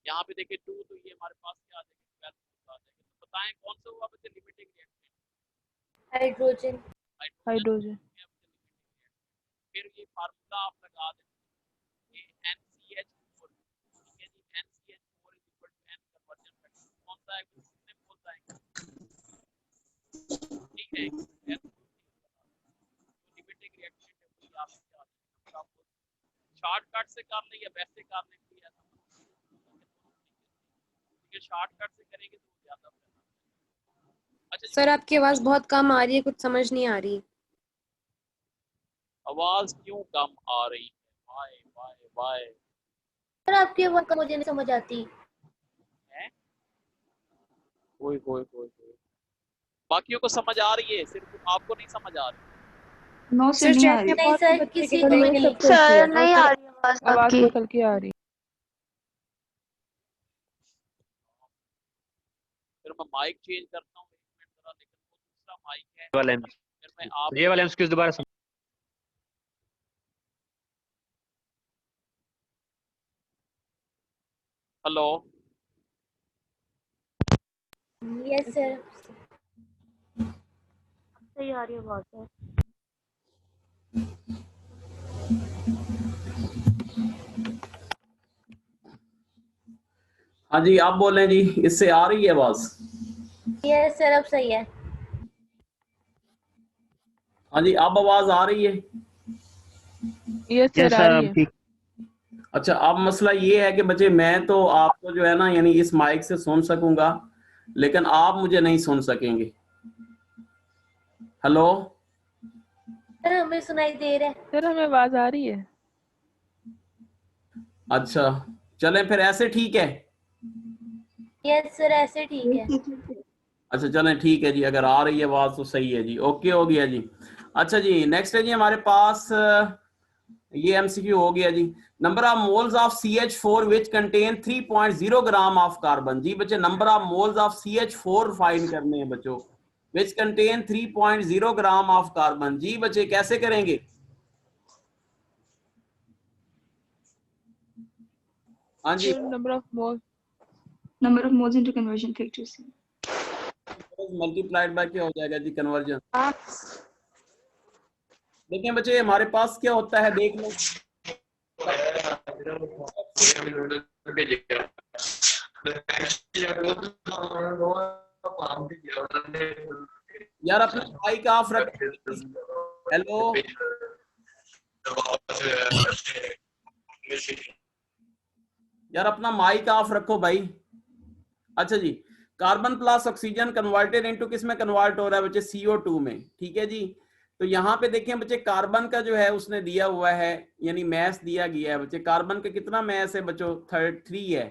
यहाँ पे देखिए 2, तो ये हमारे पास क्या आ जाएगा? 12 मोल्स आ जाएगा। तो बताएं कौन सा हुआ बच्चे लिमिटिंग रिएक्टेंट? हाइड्रोजन। हाइड्रोजन। फिर ये फार्मूला आप लगा दें, NCH4, ठीक है जी, NCH4 is equal to N conversion factor. कौन सा है? कितने मोल्स आएंगे? ठीक है, लिमिटिंग रिएक्टेंट है वही आप क्या नंबर ऑफ शॉर्टकट से कर लें या वैसे कर लें, कोई ऐसा ठीक है। शॉर्टकट से करेंगे तो ज्यादा बेहतर। अच्छा सर आपकी आवाज बहुत कम आ रही है, कुछ समझ नहीं आ रही। आवाज क्यों कम आ रही है? वाई वाई वाई सर आपकी आवाज का मुझे नहीं समझ आती है। ओए होए होए होए, बाकियों को समझ आ रही है, सिर्फ आपको नहीं समझ आ रही। नो सर नहीं आ रही। नहीं सर, किसी को नहीं, भी नहीं। सबको अच्छी सर नहीं आ रही आवाज आवाज आपकी। बहुत हल्की आ रही। फिर मैं माइक चेंज करता हूँ, 1 मिनट जरा, लेकिन वो दूसरा माइक है। फिर मैं आप ये वाले एक्सक्यूज दोबारा सुन। हेलो, यस सर, सही आ रही है आवाज सर। हाँ जी आप बोलें जी, इससे आ रही है आवाज? यस सर, अब सही है। हाँ जी, अब आवाज आ रही है? यस सर, आ रही है। ठीक। अच्छा, अब मसला ये है कि बच्चे मैं तो आपको जो है ना यानी इस माइक से सुन सकूंगा, लेकिन आप मुझे नहीं सुन सकेंगे। हेलो, सर हमें सुनाई दे रहा है। सर हमें आवाज आ रही है। अच्छा चलें फिर, ऐसे ठीक है? यस सर ऐसे ठीक है। अच्छा चलें ठीक है जी, अगर आ रही है आवाज तो सही है जी, ओके हो गया जी। अच्छा जी, नेक्स्ट है जी हमारे पास ये एमसीक्यू हो गया जी। Number of moles of CH4 which contain 3.0 gram of carbon. जी बच्चे, number of moles of CH4 find करने हैं बच्चों, which contain 3.0 gram of carbon. जी बच्चे कैसे करेंगे? हाँ जी, number of mole into conversion factor C. Multiplied by क्या हो जाएगा जी कन्वर्जन? देखें बच्चे हमारे पास क्या होता है, देख लो यार, अपना माइक ऑफ रख। हेलो, यार अपना माइक ऑफ रखो भाई। अच्छा जी, carbon plus oxygen converted into किस में कन्वर्ट हो रहा है बच्चे? CO2 में। ठीक है जी, तो यहाँ पे देखें बच्चे, कार्बन का जो है उसने दिया हुआ है, यानी मैस दिया गया है बच्चे। कार्बन का कितना मैस है बच्चों? 3 है।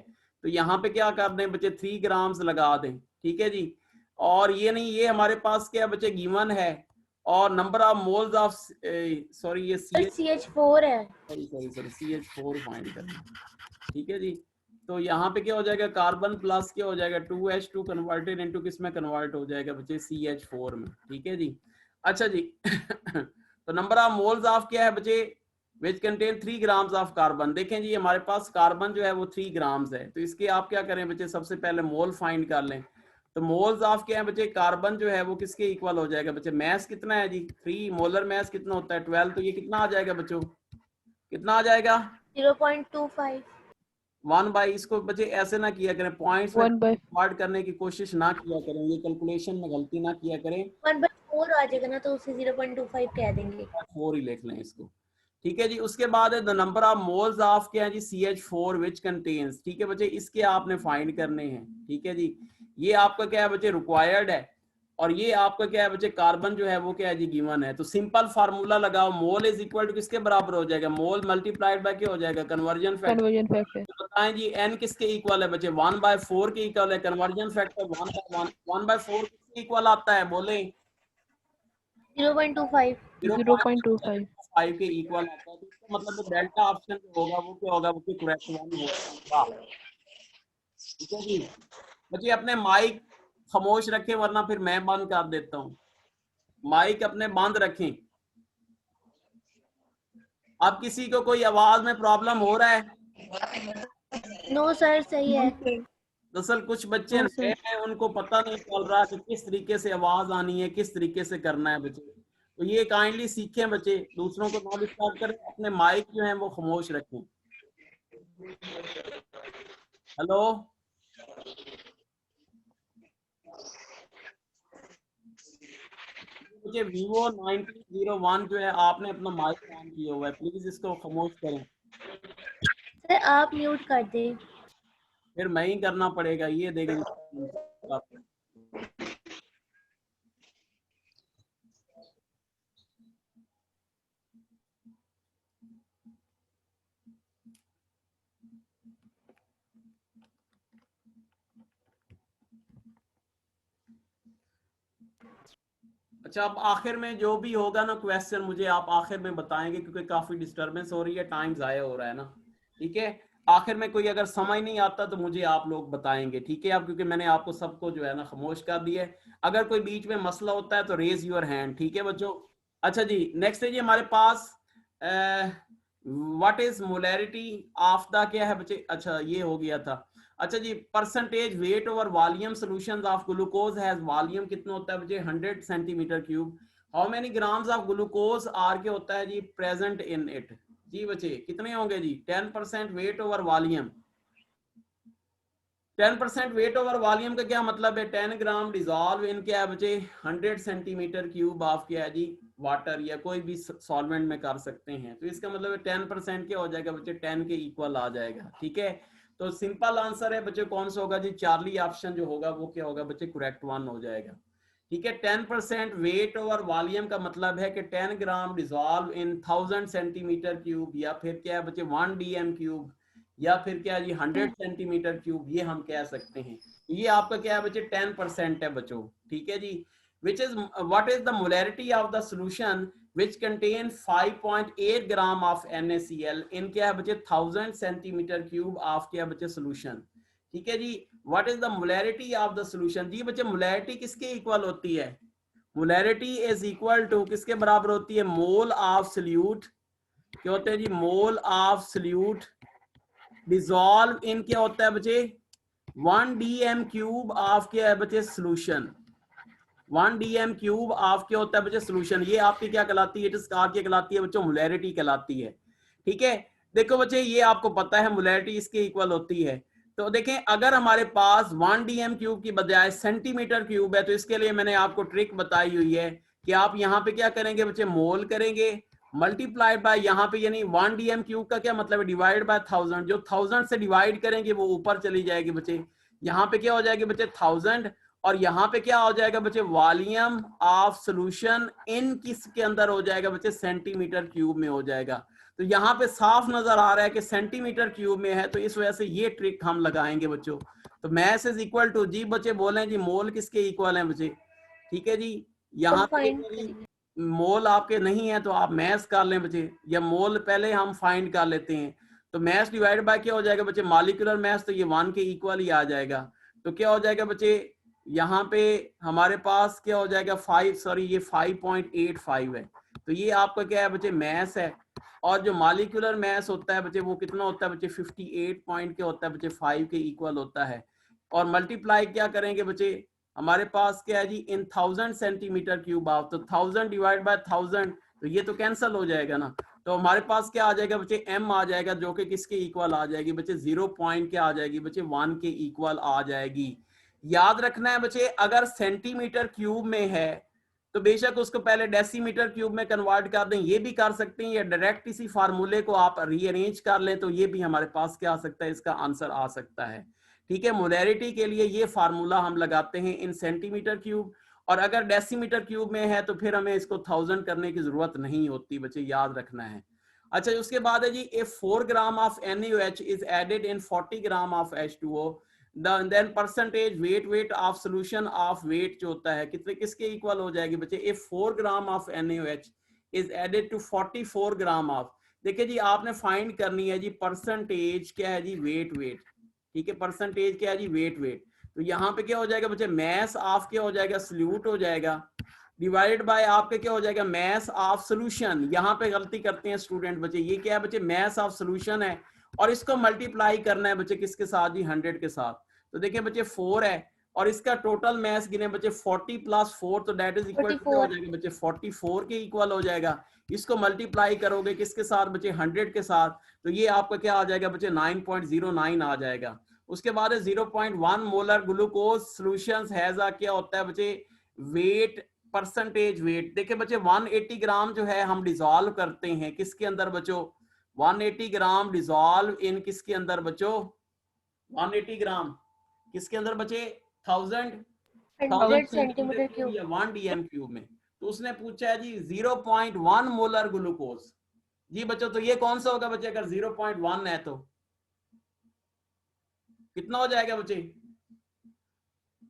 तो यहाँ पे क्या कर दें बच्चे? 3 ग्राम्स लगा दें। ठीक है जी, और ये नहीं, ये हमारे पास क्या बच्चे गिवन है, और number of moles of sorry ये CH4 है। सॉरी CH4 फाइंड करना। ठीक है जी, तो यहाँ पे क्या हो जाएगा? कार्बन प्लस क्या हो जाएगा? 2H2 कन्वर्टेड इनटू किस में कन्वर्ट हो जाएगा बच्चे? CH4 में। ठीक है जी, अच्छा जी तो नंबर ऑफ मोल्स ऑफ क्या है बच्चे? Which contain 3 grams of carbon. देखें जी हमारे पास कार्बन जो है वो 3 ग्राम्स है, तो इसके आप क्या करें बच्चे? सबसे पहले मोल फाइंड कर लें। तो मोल्स ऑफ क्या है बच्चे? कार्बन जो है वो किसके इक्वल हो जाएगा बच्चे? मैस कितना है जी? 3। मोलर मैस कितना होता है? 12। तो ये कितना आ जाएगा बच्चों? कितना आ जाएगा? 0.25। 1/, इसको बच्चे ऐसे ना किया करें, पॉइंट्स में 1/4 कन्वर्ट करने की कोशिश ना किया करें, ये कैलकुलेशन में गलती ना किया करें। 1/4 आ जाएगा ना, तो उसे 0.25 कह देंगे। 4 ही लिख लें इसको। ठीक है जी, उसके बाद है the number of moles of क्या है जी? CH4 which contains. ठीक है बच्चे, इसके आपने फाइंड करने हैं। ठीक है जी, ये आपका क्या है बच्चे? रिक्वायर्ड है, और ये आपका क्या है बच्चे? कार्बन जो है वो क्या है जी? गिवन है। तो सिंपल फार्मूला लगाओ, मोल इज इक्वल टू किसके बराबर हो जाएगा? मोल मल्टीप्लाइड बाय क्या हो जाएगा? Conversion factor. Conversion factor. तो बताएं जी, n किसके इक्वल है बच्चे? 1/4 के इक्वल है। कन्वर्जन फैक्टर 1/4 किसके इक्वल आता है? बोले 0.25। 0.25। 0.5 के इक्वल आता है। तो इसका मतलब डेल्टा ऑप्शन जो होगा वो क्या होगा? वो करेक्ट वन होगा। ठीक है जी, बच्चे अपने माइक खामोश रखें, वरना फिर मैं बंद कर देता हूँ। माइक अपने बंद रखें। अब किसी को कोई आवाज में प्रॉब्लम हो रहा है? नो सर सही है। दरअसल कुछ बच्चे नए हैं, उनको पता नहीं चल रहा कि किस तरीके से आवाज आनी है, किस तरीके से करना है बच्चे। तो ये काइंडली सीखें बच्चे, दूसरों को ना डिस्टर्ब करें, अपने माइक जो है वो खामोश रखें। हेलो, मुझे Vivo 9001 जो है आपने अपना माइक ऑन किया हुआ है, प्लीज इसको खामोश करें। सर आप म्यूट कर दें। फिर मैं ही करना पड़ेगा, ये देखें। अच्छा, अब आखिर में जो भी होगा ना क्वेश्चन, मुझे आप आखिर में बताएंगे, क्योंकि काफी डिस्टरबेंस हो रही है, टाइम जाया हो रहा है ना। ठीक है, आखिर में कोई अगर समझ नहीं आता तो मुझे आप लोग बताएंगे। ठीक है, अब क्योंकि मैंने आपको सबको जो है ना खामोश कर दिया है, अगर कोई बीच में मसला होता है तो रेज योर हैंड। ठीक है बच्चों। अच्छा जी, नेक्स्ट है जी हमारे पास what is molarity of the क्या है बच्चे? अच्छा ये हो गया था। अच्छा जी, percentage weight over volume solutions of glucose has volume कितना होता है बच्चे? 100 centimetre cube. How many grams of glucose are के होता है जी प्रेजेंट इन इट? जी बच्चे कितने होंगे जी? 10% weight over volume. 10% weight over volume का क्या मतलब है? 10 ग्राम डिजॉल्व इन क्या है बच्चे? 100 सेंटीमीटर क्यूब ऑफ क्या है जी वाटर या कोई भी सॉल्वेंट में कर सकते हैं। तो इसका मतलब 10% क्या हो जाएगा बच्चे, 10 के इक्वल आ जाएगा। ठीक है, तो सिंपल आंसर है बच्चे कौन सा होगा जी, चार्ली ऑप्शन जो होगा वो क्या होगा बच्चे, करेक्ट वन हो जाएगा। ठीक है, 10% वेट ओवर वॉल्यूम का मतलब है कि 10 ग्राम डिजॉल्व इन 1000 सेंटीमीटर क्यूब, या फिर क्या है बच्चे 1 DM क्यूब, या फिर क्या है जी 100 सेंटीमीटर क्यूब, ये हम कह सकते हैं। ये आपका क्या है बच्चे 10% है बच्चों। ठीक है जी, which is what is the molarity of the solution which contain 5.8 gram of NaCl in क्या है बच्चे 1000 सेंटीमीटर क्यूब ऑफ क्या बच्चे सोल्यूशन। ठीक है जी, what is the molarity of the solution. जी बच्चे मोलैरिटी किसके इक्वल होती है, मोलैरिटी इज इक्वल टू किसके बराबर होती है, मोल ऑफ सोल्यूट, क्या होते हैं जी, mole of solute dissolve in क्या होता है बच्चे 1 DM क्यूब ऑफ क्या है बच्चे सोल्यूशन, 1 DM क्यूब ऑफ क्या होता है बच्चे सोल्यूशन। ये आपकी क्या कहलाती है, इट इज कॉल्ड क्या कहलाती है बच्चों, मोलैरिटी कहलाती है। ठीक है, देखो बच्चे ये आपको पता है मोलैरिटी इसके इक्वल होती है। तो देखें अगर हमारे पास 1 DM क्यूब की बजाय सेंटीमीटर क्यूब है, तो इसके लिए मैंने आपको ट्रिक बताई हुई है कि आप यहाँ पे क्या करेंगे बच्चे, मोल करेंगे मल्टीप्लाइड बाय यहाँ पे, यानी 1 DM क्यूब का क्या मतलब है, डिवाइड बाय 1000, जो 1000 से डिवाइड करेंगे वो ऊपर चली जाएगी बच्चे, यहाँ पे क्या हो जाएगी बच्चे 1000, और यहाँ पे क्या हो जाएगा बच्चे, वॉल्यूम ऑफ सॉल्यूशन इन किसके अंदर हो जाएगा बच्चे, सेंटीमीटर क्यूब में हो जाएगा। तो यहाँ पे साफ नजर आ रहा है कि सेंटीमीटर क्यूब में है, तो इस वजह से ये ट्रिक हम लगाएंगे बच्चों। तो मैस इज इक्वल टू, जी बच्चे बोलें जी मोल किसके इक्वल है बच्चे। ठीक है जी, यहाँ पे मोल आपके नहीं है तो आप मैस कर लें बच्चे, या मोल पहले हम फाइंड कर लेते हैं। तो मैस डिवाइड बाय क्या हो जाएगा बच्चे, मॉलिक्यूलर मैस, तो ये 1 के इक्वल ही आ जाएगा। तो क्या हो जाएगा बच्चे, यहाँ पे हमारे पास क्या हो जाएगा 5.85 है। तो ये आपका क्या है बच्चे, मैस है। और जो मॉलिक्यूलर मैस होता है बच्चे वो कितना होता है बच्चे, 58 पॉइंट क्या होता है बच्चे, 5 के इक्वल होता है। और मल्टीप्लाई क्या करेंगे बच्चे, हमारे पास क्या है जी, इन 1000 सेंटीमीटर क्यूब ऑफ, तो 1000 डिवाइड बाय 1000, तो ये तो कैंसिल हो जाएगा ना। तो हमारे पास क्या आ जाएगा बच्चे, m आ जाएगा, जो कि किसके इक्वल आ जाएगी बच्चे, 0 पॉइंट क्या आ जाएगी बच्चे, 1 के इक्वल आ जाएगी। याद रखना है बच्चे, अगर सेंटीमीटर क्यूब में है तो बेशक उसको पहले डेसीमीटर क्यूब में कन्वर्ट कर दें, ये भी कर सकते हैं, या डायरेक्ट इसी फार्मूले को आप रीअरेंज कर लें, तो ये भी हमारे पास क्या आ सकता है, इसका आंसर आ सकता है। ठीक है, मोलैरिटी के लिए ये फार्मूला हम लगाते हैं इन सेंटीमीटर क्यूब, और अगर डेसीमीटर क्यूब में है तो फिर हमें इसको 1000 करने की जरूरत नहीं होती बच्चे, याद रखना है। अच्छा, उसके बाद है जी, if 4 gram of NaOH is added in 40 gram of H2O, then percentage weight of solution of weight जो होता है कितने किसके इक्वल हो जाएगी बच्चे, if 4 gram of NaOH is added to 44 gram of, देखिए जी आपने फाइंड करनी है जी परसेंटेज क्या है जी, वेट। ठीक है, परसेंटेज क्या है जी, वेट। तो यहाँ पे क्या हो जाएगा बच्चे, मैस ऑफ क्या हो जाएगा, सल्यूट हो जाएगा, डिवाइडेड बाय आपके क्या हो जाएगा, मैस ऑफ सोल्यूशन। यहाँ पे गलती करते हैं स्टूडेंट बच्चे, ये क्या है बच्चे, मैस ऑफ सोल्यूशन है, और इसको मल्टीप्लाई करना है बच्चे किसके साथ जी, 100 के साथ। तो देखिए बच्चे 4 है, और इसका टोटल मैस गिने बच्चे 40 + 4, तो दैट इज इक्वल टू हो जाएगा बच्चे 44 के इक्वल हो जाएगा। इसको मल्टीप्लाई करोगे किसके साथ बच्चे, 100 के साथ, तो ये आपका क्या आ जाएगा बच्चे, 9.09 आ जाएगा। उसके बाद 0.1 मोलर ग्लूकोज सॉल्यूशंस हैज क्या होता है बच्चे, वेट, परसेंटेज वेट। देखिए बच्चे 180 ग्राम जो है हम डिसॉल्व करते हैं किसके अंदर बच्चों, 180 ग्राम डिसॉल्व इन किसके अंदर बच्चों, 180 ग्राम किसके अंदर बचे, 1000 सेंटीमीटर क्यूब या 1 DM क्यूब में। तो उसने पूछा है जी 0.1 मोलर ग्लूकोज। जी बच्चों तो ये कौन सा होगा बच्चे, अगर 0.1 है तो कितना हो जाएगा बच्चे,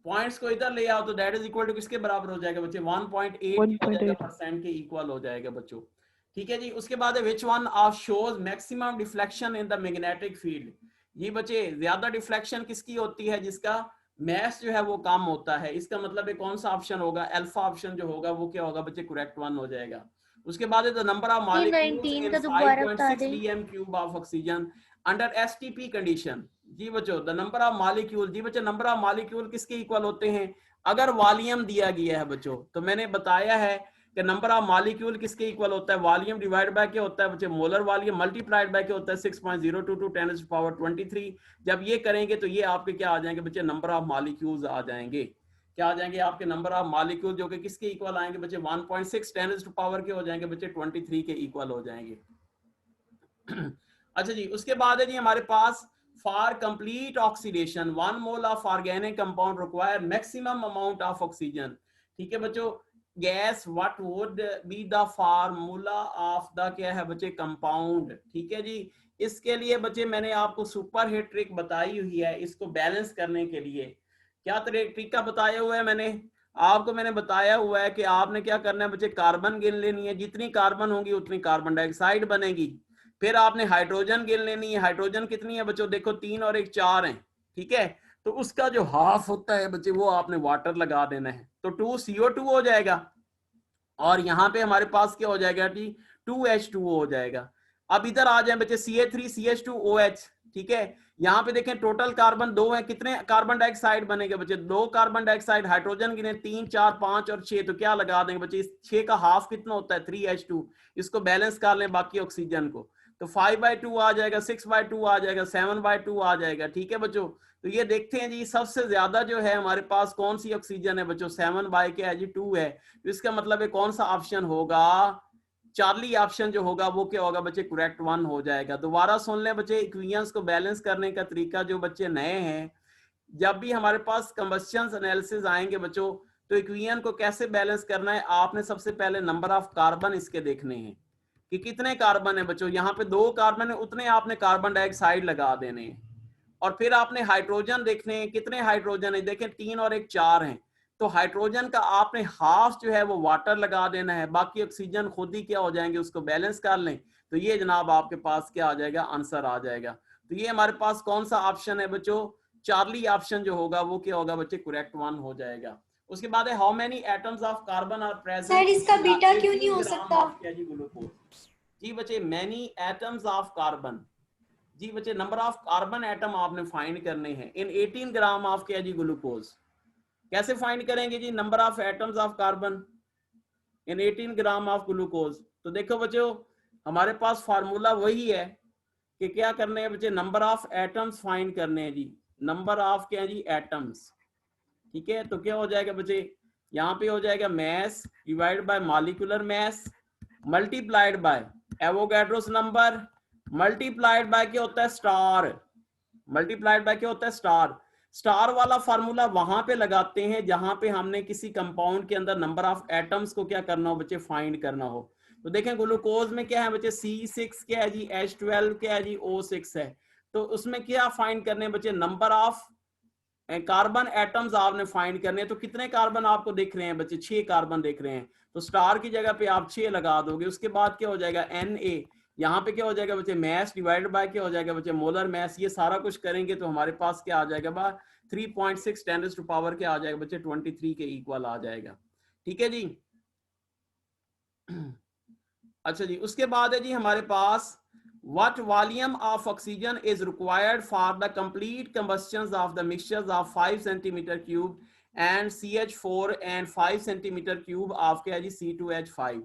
पॉइंट्स को इधर ले आओ, तो दैट इज इक्वल टू किसके बराबर हो जाएगा बच्चे, 1.8% के इक्वल हो जाएगा बच्चों। ठीक है जी, उसके बाद है विच one of shows maximum deflection in the magnetic field. ये बच्चे ज्यादा डिफ्लेक्शन किसकी होती है, जिसका मैस जो है वो कम होता है। इसका मतलब है कौन सा ऑप्शन होगा, अल्फा ऑप्शन जो होगा वो क्या होगा बच्चे, करेक्ट वन हो जाएगा। उसके बाद है the number of molecules in 5.6 DM cube of oxygen under STP condition. जी बच्चों द नंबर ऑफ मॉलिक्यूल, जी बच्चों नंबर ऑफ मॉलिक्यूल किसके इक्वल होते हैं, अगर वॉल्यूम दिया गया है बच्चों। तो मैंने बताया है कि नंबर ऑफ मॉलिक्यूल किसके इक्वल होता है, वॉल्यूम डिवाइड बाय क्या होता है बच्चे, मोलर वॉल्यूम मल्टीप्लाइड बाय क्या होता है, 6.022 10⁻23। जब ये करेंगे तो ये आपके क्या आ जाएंगे बच्चे, नंबर ऑफ मॉलिक्यूल्स आ जाएंगे। क्या आ जाएंगे आपके नंबर ऑफ मॉलिक्यूल जो कि किसके इक्वल आएंगे बच्चे 1.6 10 टू पावर के हो जाएंगे बच्चे 23 के इक्वल हो जाएंगे। अच्छा जी, उसके बाद है जी हमारे पास for complete oxidation 1 mole of organic compound require maximum amount of oxygen. ठीक है बच्चों, gas what would be the formula of the क्या है बच्चे कंपाउंड। ठीक है जी, इसके लिए बच्चे मैंने आपको सुपर हिट ट्रिक बताई हुई है, इसको बैलेंस करने के लिए क्या तरीका बताया हुआ है मैंने बताया हुआ है कि आपने क्या करना है बच्चे, कार्बन गिन लेनी है, जितनी कार्बन होंगी उतनी कार्बन डाइऑक्साइड बनेगी। फिर आपने हाइड्रोजन गिन लेनी है, हाइड्रोजन कितनी है बच्चों, देखो 3 और 1 4 है। ठीक है, तो उसका जो हाफ होता है बच्चे वो आपने वाटर लगा देना है, तो 2CO2 हो जाएगा, और यहाँ पे हमारे पास क्या हो जाएगा जी 2H2O हो जाएगा। अब इधर आ जाए बच्चे CH3CH2OH। ठीक है, यहाँ पे देखें टोटल कार्बन 2 है, कितने कार्बन डाइऑक्साइड बनेंगे बच्चे 2 कार्बन डाइऑक्साइड, हाइड्रोजन गिने 3 4 5 और 6, तो क्या लगा देंगे बच्चे, इस 6 का हाफ कितना होता है 3H2, इसको बैलेंस कर लें बाकी ऑक्सीजन को, तो 5/2 आ जाएगा, 6/2 आ जाएगा, 7/2 आ जाएगा। ठीक है बच्चों, तो ये देखते हैं जी सबसे ज्यादा जो है हमारे पास कौन सी ऑक्सीजन है बच्चों, 7/2 है, तो इसका मतलब है कौन सा ऑप्शन होगा, चार्ली ऑप्शन जो होगा वो क्या होगा बच्चे, करेक्ट 1 हो जाएगा। दोबारा सुन ले बच्चे, इक्वेशंस को बैलेंस करने का तरीका जो बच्चे नए हैं, जब भी हमारे पास कंबस्शन एनालिसिस आएंगे बच्चों, तो इक्वेशन को कैसे बैलेंस करना है, आपने सबसे पहले नंबर ऑफ कार्बन इसके देखने हैं कि कितने कार्बन है बच्चों, यहाँ पे 2 कार्बन है, उतने आपने कार्बन डाइऑक्साइड लगा देने हैं, और फिर आपने हाइड्रोजन देखने हैं, कितने हाइड्रोजन है, देखें 3 और 1 4 हैं, तो हाइड्रोजन का आपने हाफ जो है वो वाटर लगा देना है, बाकी ऑक्सीजन खुद ही क्या हो जाएंगे, उसको बैलेंस कर लें, तो ये जनाब आपके पास क्या आ जाएगा, आंसर आ जाएगा। तो ये हमारे पास कौन सा ऑप्शन है बच्चों, चार्ली ऑप्शन जो होगा वो क्या होगा बच्चे, करेक्ट 1 हो जाएगा। उसके बाद है how many atoms of carbon are present, sir इसका बीटा क्यों नहीं हो सकता? जी बच्चे मैनी एटम्स ऑफ कार्बन, जी बच्चे नंबर ऑफ कार्बन एटम आपने फाइंड करने हैं इन 18 ग्राम ऑफ क्या जी ग्लूकोज। कैसे फाइंड करेंगे जी number of atoms of carbon in 18 gram of glucose, तो देखो बच्चों हमारे पास फार्मूला वही है कि क्या करने हैं बच्चे, नंबर ऑफ एटम्स फाइंड करने हैं जी, नंबर ऑफ क्या जी एटम्स। ठीक है, तो क्या हो जाएगा बच्चे, यहाँ पे हो जाएगा mass divide by molecular mass multiplied by Avogadro's number multiplied by क्या होता है स्टार, मल्टीप्लाइड बाय क्या होता है स्टार। स्टार वाला फार्मूला वहां पे लगाते हैं जहां पे हमने किसी कंपाउंड के अंदर नंबर ऑफ एटम्स को क्या करना हो बच्चे, फाइंड करना हो। तो देखें ग्लूकोज में क्या है बच्चे, C6 क्या है जी, H12 क्या है जी, O6 है, तो उसमें क्या फाइंड करने बच्चे, नंबर ऑफ कार्बन एटम्स आपने फाइंड करने हैं। तो कितने कार्बन आपको दिख रहे हैं बच्चे, 6 कार्बन दिख रहे हैं, तो स्टार की जगह पे आप 6 लगा दोगे। उसके बाद क्या हो जाएगा Na, यहाँ पे क्या हो जाएगा बच्चे, मैस डिवाइडेड बाय क्या हो जाएगा बच्चे, मोलर मैस। ये सारा कुछ करेंगे तो हमारे पास क्या आ जाएगा बा 3.6 10 टू पावर क्या आ जाएगा बच्चे, 23 के इक्वल आ जाएगा। ठीक है जी। अच्छा जी, उसके बाद है जी हमारे पास what volume of oxygen is required for the complete combustions of the mixtures of 5 centimeter cube and CH4 and 5 centimeter cube of क्या जी C2H5।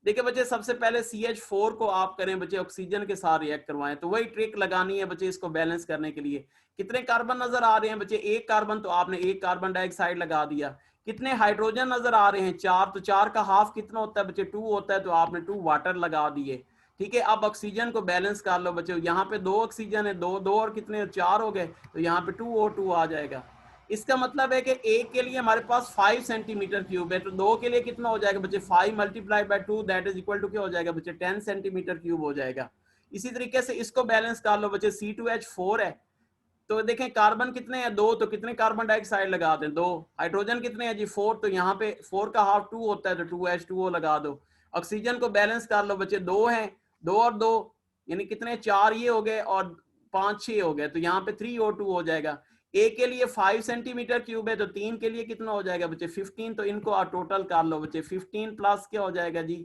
देखिए बच्चे सबसे पहले CH4 को आप करें बच्चे ऑक्सीजन के साथ रिएक्ट करवाएं, तो वही ट्रिक लगानी है बच्चे इसको बैलेंस करने के लिए। कितने कार्बन नजर आ रहे हैं बच्चे, 1 कार्बन, तो आपने 1 कार्बन डाइऑक्साइड लगा दिया। कितने हाइड्रोजन नजर आ रहे हैं, 4, तो 4 का हाफ कितना होता है बच्चे, 2 होता है, तो आपने 2 वाटर लगा दिए। ठीक है, अब ऑक्सीजन को बैलेंस कर लो बच्चों, यहाँ पे 2 ऑक्सीजन है, 2 और कितने 4 हो गए, तो यहाँ पे 2O2 आ जाएगा। इसका मतलब है कि एक के लिए हमारे पास 5 सेंटीमीटर क्यूब है, तो 2 के लिए कितना हो जाएगा बच्चे, 5 multiplied by 2 that is equal to क्या हो जाएगा बच्चे, 10 सेंटीमीटर क्यूब हो जाएगा। इसी तरीके से इसको बैलेंस कर लो बच्चे, C2H4 है, तो देखें कार्बन कितने हैं 2, तो कितने कार्बन डाइऑक्साइड लगा दें 2, हाइड्रोजन कितने हैं जी 4, तो यहाँ पे 4 का हाफ 2 होता है, तो 2H2O लगा दो। ऑक्सीजन को बैलेंस कर लो बच्चे, 2 हैं, 2 और 2 यानी कितने 4 ये हो गए और 5 6 हो गए, तो यहाँ पे 3O2 हो जाएगा। ए के लिए 5 सेंटीमीटर क्यूब है, तो 3 के लिए कितना हो जाएगा बच्चे 15, तो इनको टोटल कर लो बच्चे, 15 प्लस क्या हो जाएगा जी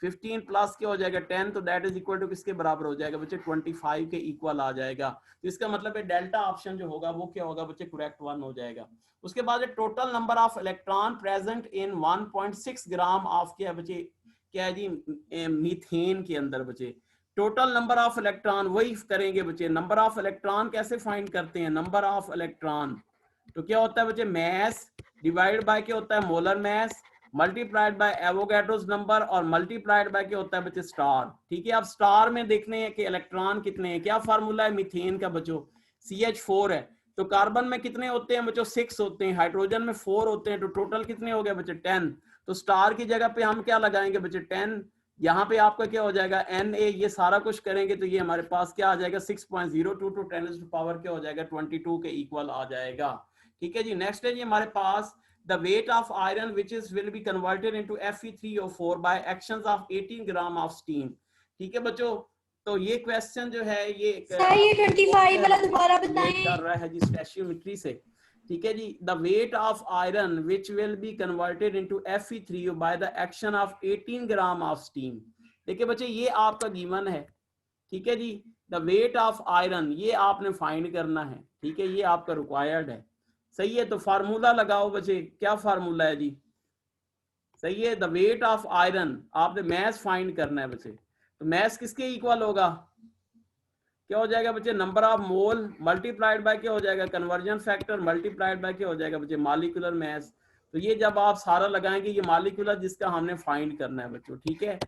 15 प्लस क्या हो जाएगा 10, तो दैट इज इक्वल टू किसके बराबर हो जाएगा बच्चे 25 के इक्वल आ जाएगा। तो इसका मतलब है डेल्टा ऑप्शन जो होगा वो क्या होगा बच्चे, करेक्ट 1 हो जाएगा। उसके बाद total number of electron present in 1.6 gram of क्या बच्चे, क्या है जी मीथेन के अंदर बच्चे, टोटल नंबर ऑफ इलेक्ट्रॉन वही करेंगे बच्चे। नंबर ऑफ इलेक्ट्रॉन कैसे फाइंड करते हैं, नंबर ऑफ इलेक्ट्रॉन तो क्या होता है बच्चे, मैस डिवाइड बाय क्या होता है, molar mass multiplied by Avogadro's number और मल्टीप्लाइड बाय क्या होता है बच्चे, स्टार। ठीक है, अब स्टार में देखने हैं कि इलेक्ट्रॉन कितने हैं। क्या फार्मूला है मीथेन का बच्चों, CH4 है। तो कार्बन में कितने होते हैं बच्चों, 6 होते हैं, हाइड्रोजन में 4 होते हैं, तो टोटल कितने हो गए बच्चे, 10। तो स्टार की जगह पे हम क्या लगाएंगे बच्चे, 10। यहाँ पे आपका क्या हो जाएगा, Na, ये सारा कुछ करेंगे तो ये हमारे पास क्या आ जाएगा, 6.02 टू 10 पावर क्या हो जाएगा, 22 के इक्वल आ जाएगा। ठीक है जी, नेक्स्ट है जी हमारे पास the weight of iron which is will be converted into Fe3O4 by actions of 18 gram of steam। ठीक है बच्चों, तो ये क्वेश्चन जो है ये सर ये 25 वाला दोबारा बताएं। कर रहा है जी स्टैचियोमेट्री से। ठीक है जी, the weight of iron which will be converted into Fe3O by the action of 18 gram of steam। देखिए बच्चे ये आपका गिवन है। ठीक है जी, the weight of iron ये आपने फाइंड करना है। ठीक है, ये आपका रिक्वायर्ड है। सही है, तो फार्मूला लगाओ बच्चे, क्या फार्मूला है जी, सही है, द वेट ऑफ आयरन आपने मैस फाइंड करना है बच्चे। तो मैस किसके इक्वल होगा, क्या हो जाएगा बच्चे, number of mole multiplied by क्या हो जाएगा, कन्वर्जन फैक्टर मल्टीप्लाइड बाय क्या हो जाएगा बच्चे, मॉलिक्यूलर मैस। तो ये जब आप सारा लगाएंगे, ये मॉलिक्यूलर जिसका हमने फाइंड करना है बच्चों। ठीक है,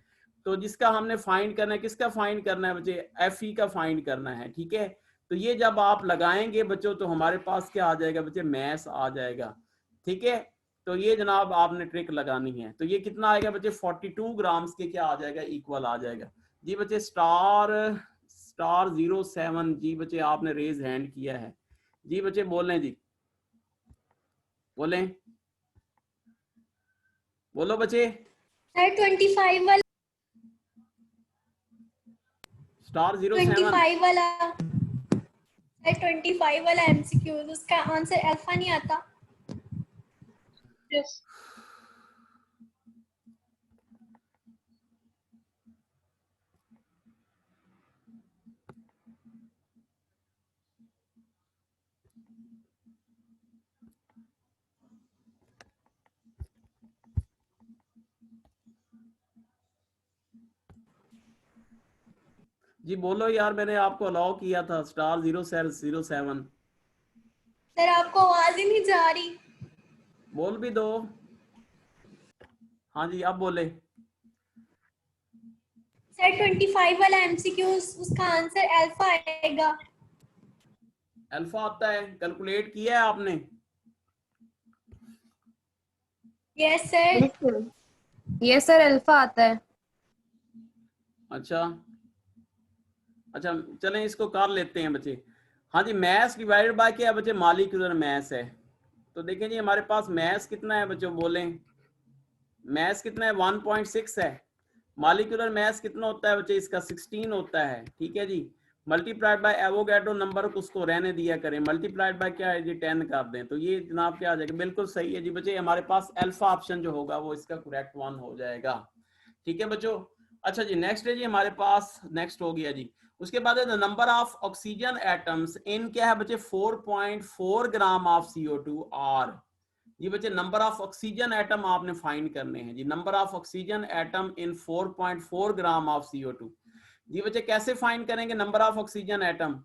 तो जिसका हमने फाइंड करना है, किसका फाइंड करना है बच्चे, Fe का फाइंड करना है। ठीक है, तो ये जब आप लगाएंगे बच्चों तो हमारे पास क्या आ जाएगा बच्चे, मैस आ जाएगा। ठीक है, तो ये जनाब आपने ट्रिक लगानी है। तो ये कितना आएगा बच्चे, 42 ग्राम्स के क्या आ जाएगा, इक्वल आ जाएगा जी बच्चे। स्टार 07 जी बच्चे आपने रेज हैंड किया है जी बच्चे, बोलें जी, बोलें, बोलो बच्चे। सर 25 वाला, स्टार 07 25 वाला सर 25 वाला MCQ, उसका आंसर अल्फा नहीं आता। Yes. जी बोलो यार, मैंने आपको अलाउ किया था स्टार 07। सर आपको आवाज ही नहीं जा रही। बोल भी दो। हाँ जी, अब बोले। सर 25 वाला MCQ, उसका आंसर अल्फा आएगा। अल्फा आता है, कैलकुलेट किया है आपने? Yes sir. Yes sir, alpha आता है। अच्छा अच्छा, चलें इसको कर लेते हैं बच्चे। हाँ जी, मैस डिवाइडेड बाय क्या है बच्चे, मॉलिक्यूलर मैस है। तो देखें जी हमारे पास मैस कितना है बच्चों, बोलें, मैस कितना है, 1.6 है। मॉलिक्यूलर मैस कितना होता है बच्चे, इसका 16 होता है। ठीक है जी, मल्टीप्लाइड बाय एवोगैड्रो नंबर को उसको रहने दिया करें, मल्टीप्लाइड बाय क्या है जी, 10 कर दें, तो ये जनाब क्या आ जाएगा, बिल्कुल सही है जी बच्चे। हमारे पास अल्फा ऑप्शन जो होगा वो इसका करेक्ट वन हो जाएगा। ठीक है बच्चों, अच्छा जी नेक्स्ट है जी हमारे पास, नेक्स्ट हो गया जी। उसके बाद है number of oxygen atoms in क्या है बच्चे, 4.4 ग्राम ऑफ CO2 आर। जी बच्चे नंबर ऑफ ऑक्सीजन एटम आपने फाइंड करने हैं जी, number of oxygen atom in 4.4 gram of CO2। जी बच्चे कैसे फाइंड करेंगे number of oxygen atom,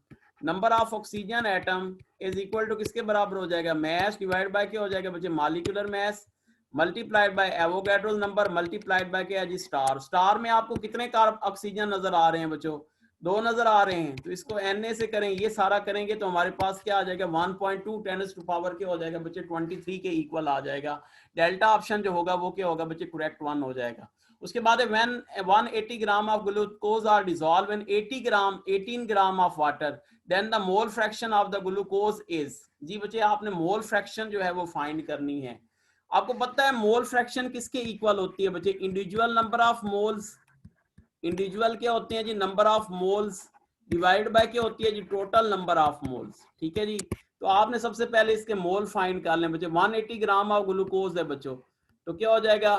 number of oxygen atom is equal to किसके बराबर हो जाएगा, मैस डिवाइड बाय क्या हो जाएगा बच्चे, molecular mass multiplied by Avogadro number multiplied by क्या है जी, स्टार। स्टार में आपको कितने कार्ब ऑक्सीजन नजर आ रहे हैं बच्चों, 2 नजर आ रहे हैं, तो इसको Na से करें, ये सारा करेंगे तो हमारे पास क्या आ जाएगा, 1.2 10 टू पावर क्या हो जाएगा बच्चे, 23 के इक्वल आ जाएगा। डेल्टा ऑप्शन जो होगा वो क्या होगा बच्चे, करेक्ट वन हो जाएगा। उसके बाद when 180 gram of glucose are dissolve in 18 gram of water then the mole fraction of the glucose is. जी बच्चे आपने मोल फ्रैक्शन जो है वो फाइंड करनी है। आपको पता है मोल फ्रैक्शन किसके इक्वल होती है बच्चे, individual number of moles, individual क्या होते हैं जी, number of moles divide by क्या होती है जी, टोटल नंबर ऑफ मोल्स। ठीक है जी, तो आपने सबसे पहले इसके मोल फाइंड कर लें बच्चे। 180 ग्राम ऑफ ग्लूकोज है बच्चों, तो क्या हो जाएगा,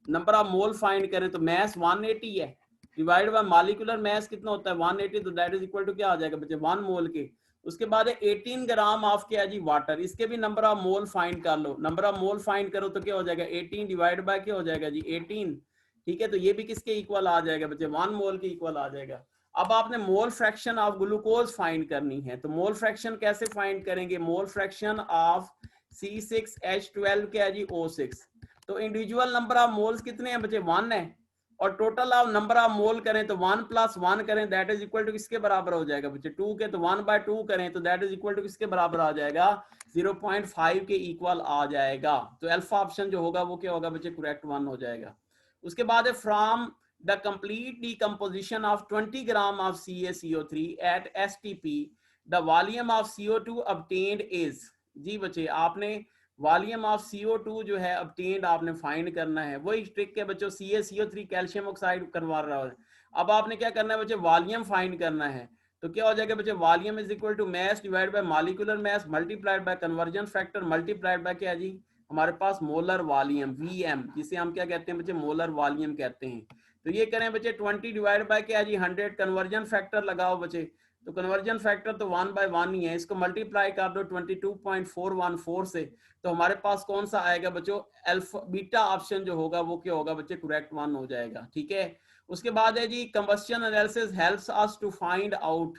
नंबर ऑफ मोल फाइंड करें तो मैस 180 है, डिवाइड बाय मॉलिक्यूलर मैस कितना होता है 180, तो दैट इज इक्वल टू क्या आ जाएगा बच्चे, 1 मोल के। उसके बाद 18 ग्राम ऑफ क्या है जी, वाटर, इसके भी नंबर ऑफ मोल फाइंड कर लो, नंबर ऑफ मोल फाइंड करो तो क्या हो जाएगा, 18 डिवाइड बाय क्या हो जाएगा जी, 18। ठीक है, तो ये भी किसके इक्वल आ जाएगा बच्चे, 1 मोल के इक्वल आ जाएगा। अब आपने मोल फ्रैक्शन ऑफ ग्लूकोज फाइंड करनी है, तो मोल फ्रैक्शन कैसे फाइंड करेंगे? मोल फ्रैक्शन ऑफ C6H12 क्या है जी? O6। तो इंडिविजुअल नंबर ऑफ मोल्स कितने हैं बच्चे? 1 है, और टोटल ऑफ नंबर ऑफ मोल करें तो 1 + 1 करें, दैट इज इक्वल टू किसके बराबर हो जाएगा बच्चे? 2 के। तो 1/2 करें तो दैट इज इक्वल टू किसके बराबर आ जाएगा? 0.5 के इक्वल आ जाएगा। तो अल्फा ऑप्शन जो होगा वो क्या होगा बच्चे? करेक्ट 1 हो जाएगा। उसके बाद है from the complete decomposition of 20 gram of CaCO3 at STP, the volume of CO2 obtained is। जी बच्चे आपने वॉल्यूम ऑफ CO2 जो है obtained आपने फाइंड करना है। वही ट्रिक है बच्चों, CaCO3 कैल्शियम ऑक्साइड करवा रहा है। अब आपने क्या करना है बच्चे? वॉल्यूम फाइंड करना है। तो क्या हो जाएगा बच्चे? Volume is equal to mass divide by molecular mass multiplied by conversion factor multiplied by क्या जी? हमारे पास मोलर वॉल्यूम VM, जिसे हम क्या कहते हैं बच्चे? मोलर वॉल्यूम कहते हैं। तो ये करें बच्चे 20 डिवाइड बाय क्या जी? 100। कन्वर्जन फैक्टर लगाओ बच्चे, तो कन्वर्जन फैक्टर तो 1/1 ही है, इसको मल्टीप्लाई कर दो 22.414 से, तो हमारे पास कौन सा आएगा बच्चों? अल्फा बीटा ऑप्शन जो होगा वो क्या होगा बच्चे? करेक्ट 1 हो जाएगा। ठीक है। उसके बाद है जी combustion analysis helps us to find out.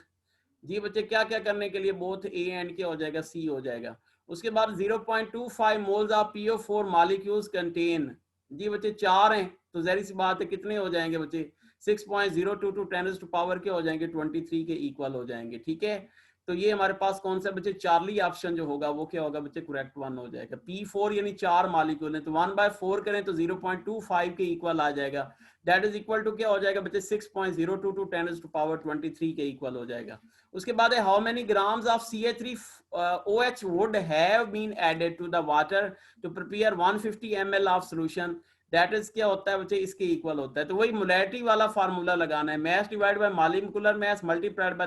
जी बच्चे क्या क्या करने के लिए? बोथ A एंड क्या हो जाएगा? C हो जाएगा। उसके बाद 0.25 moles of PO4 molecules contain. जी बच्चे 4 हैं, तो जहरी सी बात है कितने हो जाएंगे बच्चे? 6.022 10⁻³ क्या हो जाएंगे? 23 के इक्वल हो जाएंगे। ठीक है। तो ये हमारे पास कौन सा बच्चे? चार्ली ऑप्शन जो होगा वो क्या होगा बच्चे? करेक्ट 1 हो जाएगा। P4 यानी 4 मॉलिक्यूल है, तो 1/4 करें तो 0.25 के इक्वल आ जाएगा, दैट इज इक्वल टू क्या हो जाएगा बच्चे? 6.022 10⁻23 के इक्वल हो जाएगा। उसके बाद है how many grams of CH3OH would have been added to the water to prepare 150 ml of solution, that is क्या होता है बच्चे? इसके इक्वल होता है। तो वही मोलैरिटी वाला फार्मूला लगाना है, मास divide by molecular mass multiplied by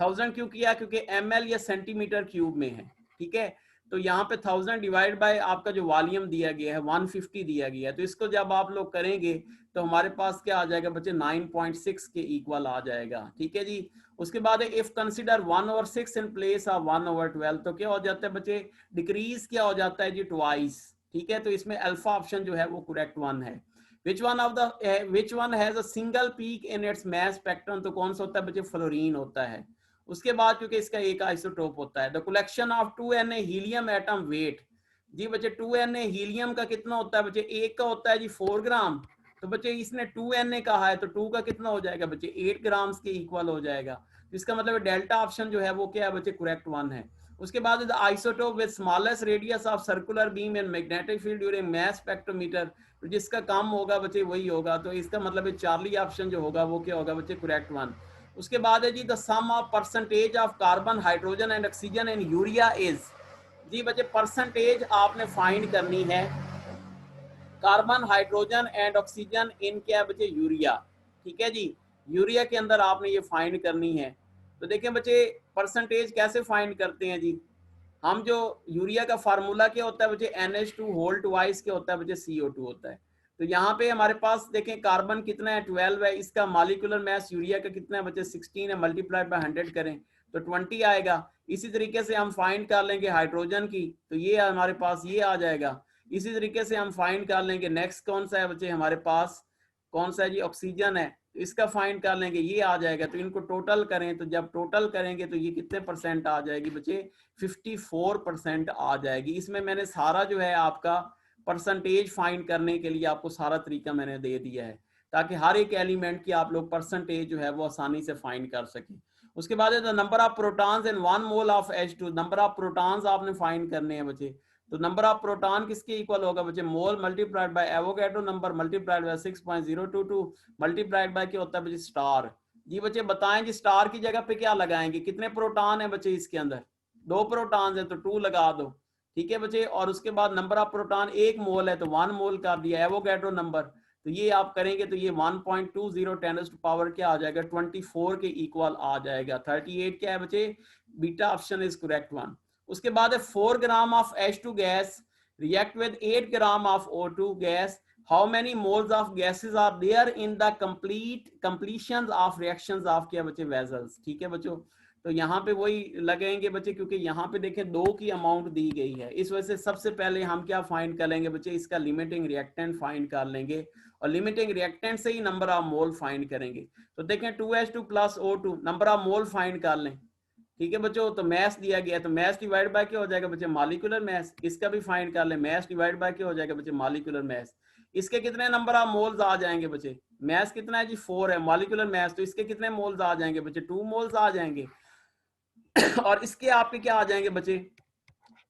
1000 क्यों किया? क्योंकि ml या सेंटीमीटर क्यूब में है। ठीक है। तो यहाँ पे 1000 डिवाइड बाय आपका जो वॉल्यूम दिया गया है 150 दिया गया है, तो इसको जब आप लोग करेंगे तो हमारे पास क्या आ जाएगा बच्चे? 9.6 के इक्वल आ जाएगा। ठीक है जी। उसके बाद if consider 1/6 in place of 1/12, तो क्या हो जाता है बच्चे? डिक्रीज क्या हो जाता है जी? ट्वाइस। ठीक है। तो इसमें अल्फा ऑप्शन जो है वो करेक्ट 1 है। which one has a single peak in its mass spectrum, तो कौन सा होता है बच्चे? फ्लोरीन होता है। उसके बाद क्योंकि इसका एक आइसोटोप होता है। The collection of 2Na helium atom weight. जी बच्चे 2Na हीलियम का कितना होता है बच्चे? एक का होता है जी 4 ग्राम, तो बच्चे इसने 2Na कहा है तो 2 का कितना हो जाएगा बच्चे? 8 ग्राम के इक्वल हो जाएगा। इसका मतलब डेल्टा ऑप्शन जो है वो क्या है बच्चे? करेक्ट 1 है। उसके बाद the isotope with smallest radius of circular beam and magnetic field during mass spectrometer, तो जिसका कम होगा बच्चे वही होगा, तो इसका मतलब चार्ली ऑप्शन जो होगा वो क्या होगा बच्चे? करेक्ट 1। उसके बाद है जी the sum of percentage of carbon hydrogen and oxygen in urea is. जी बच्चे परसेंटेज आपने फाइंड करनी है carbon hydrogen and oxygen in क्या बच्चे? यूरिया। ठीक है जी। यूरिया के अंदर आपने ये फाइंड करनी है। तो देखें बच्चे परसेंटेज कैसे फाइंड करते हैं जी? हम जो यूरिया का फार्मूला क्या होता है बच्चे? NH2 होल ट्वाइस क्या होता है बच्चे? CO2 होता है। तो यहाँ पे हमारे पास देखें कार्बन कितना है? 12 है। इसका मॉलिक्यूलर मास यूरिया का कितना है बच्चे? 16 है। मल्टीप्लाइड बाय 100 करें तो 20 आएगा। इसी तरीके से हम फाइंड कर लेंगे हाइड्रोजन की, तो ये हमारे पास ये आ जाएगा। इसी तरीके से हम फाइंड कर लेंगे नेक्स्ट कौन सा है बच्चे? हमारे पास कौन सा है जी? ऑक्सीजन है, तो इसका फाइंड कर लेंगे, ये आ जाएगा। तो इनको टोटल करें तो जब टोटल करेंगे तो ये कितने परसेंट आ जाएगी बच्चे? 54% आ जाएगी। इसमें मैंने सारा जो है आपका परसेंटेज फाइंड करने के लिए आपको सारा तरीका मैंने दे दिया है, ताकि हर एक एलिमेंट की आप लोग परसेंटेज जो है वो आसानी से फाइंड कर सकें। उसके बाद है number of protons in 1 mole of H2, number of protons आपने फाइंड करने हैं बच्चे। तो नंबर ऑफ प्रोटॉन किसके इक्वल होगा बच्चे? Mole multiplied by Avogadro number multiplied by 6.022 multiplied by क्या होता है बच्चे? स्टार। जी बच्चे बताएं जी स्टार की जगह पे क्या लगाएंगे? कितने प्रोटॉन है बच्चे इसके अंदर? 2 प्रोटॉन है तो 2 लगा दो। ठीक है बच्चे। और उसके बाद नंबर ऑफ प्रोटॉन 1 मोल है तो 1 मोल कर दिया एवोगैड्रो नंबर, तो ये आप करेंगे तो ये 1.20 10⁻⁴ क्या आ जाएगा? 24 के इक्वल आ जाएगा। 38 क्या है बच्चे? Beta option is correct 1। उसके बाद है 4 gram of H2 gas react with 8 gram of O2 gas, how many moles of gases are there in the completion of reactions of क्या बच्चे? वेजल्स। ठीक है बच्चों। तो यहाँ पे वही लगेंगे बच्चे, क्योंकि यहाँ पे देखें 2 की अमाउंट दी गई है, इस वजह से सबसे पहले हम क्या फाइंड कर लेंगे बच्चे? इसका लिमिटिंग रिएक्टेंट फाइंड कर लेंगे, और लिमिटिंग रिएक्टेंट से ही नंबर ऑफ मोल फाइंड करेंगे। तो देखें 2H2 plus O2 number of mole find कर लें, ठीक है बच्चों। तो मैस दिया गया है, तो मैस डिवाइड बाय क्या हो जाएगा बच्चे, मॉलिक्यूलर मैस। इसका भी फाइंड कर लें, मैस डिवाइड बाय क्या हो जाएगा बच्चे, मॉलिक्यूलर मैस। इसके कितने नंबर ऑफ मोल्स आ जाएंगे बच्चे, मैस कितना है जी 4 है, मॉलिक्यूलर मैस, तो इसके कितने मोल्स आ जाएंगे बच्चे, 2 मोल्स आ जाएंगे। और इसके आपके क्या आ जाएंगे बच्चे,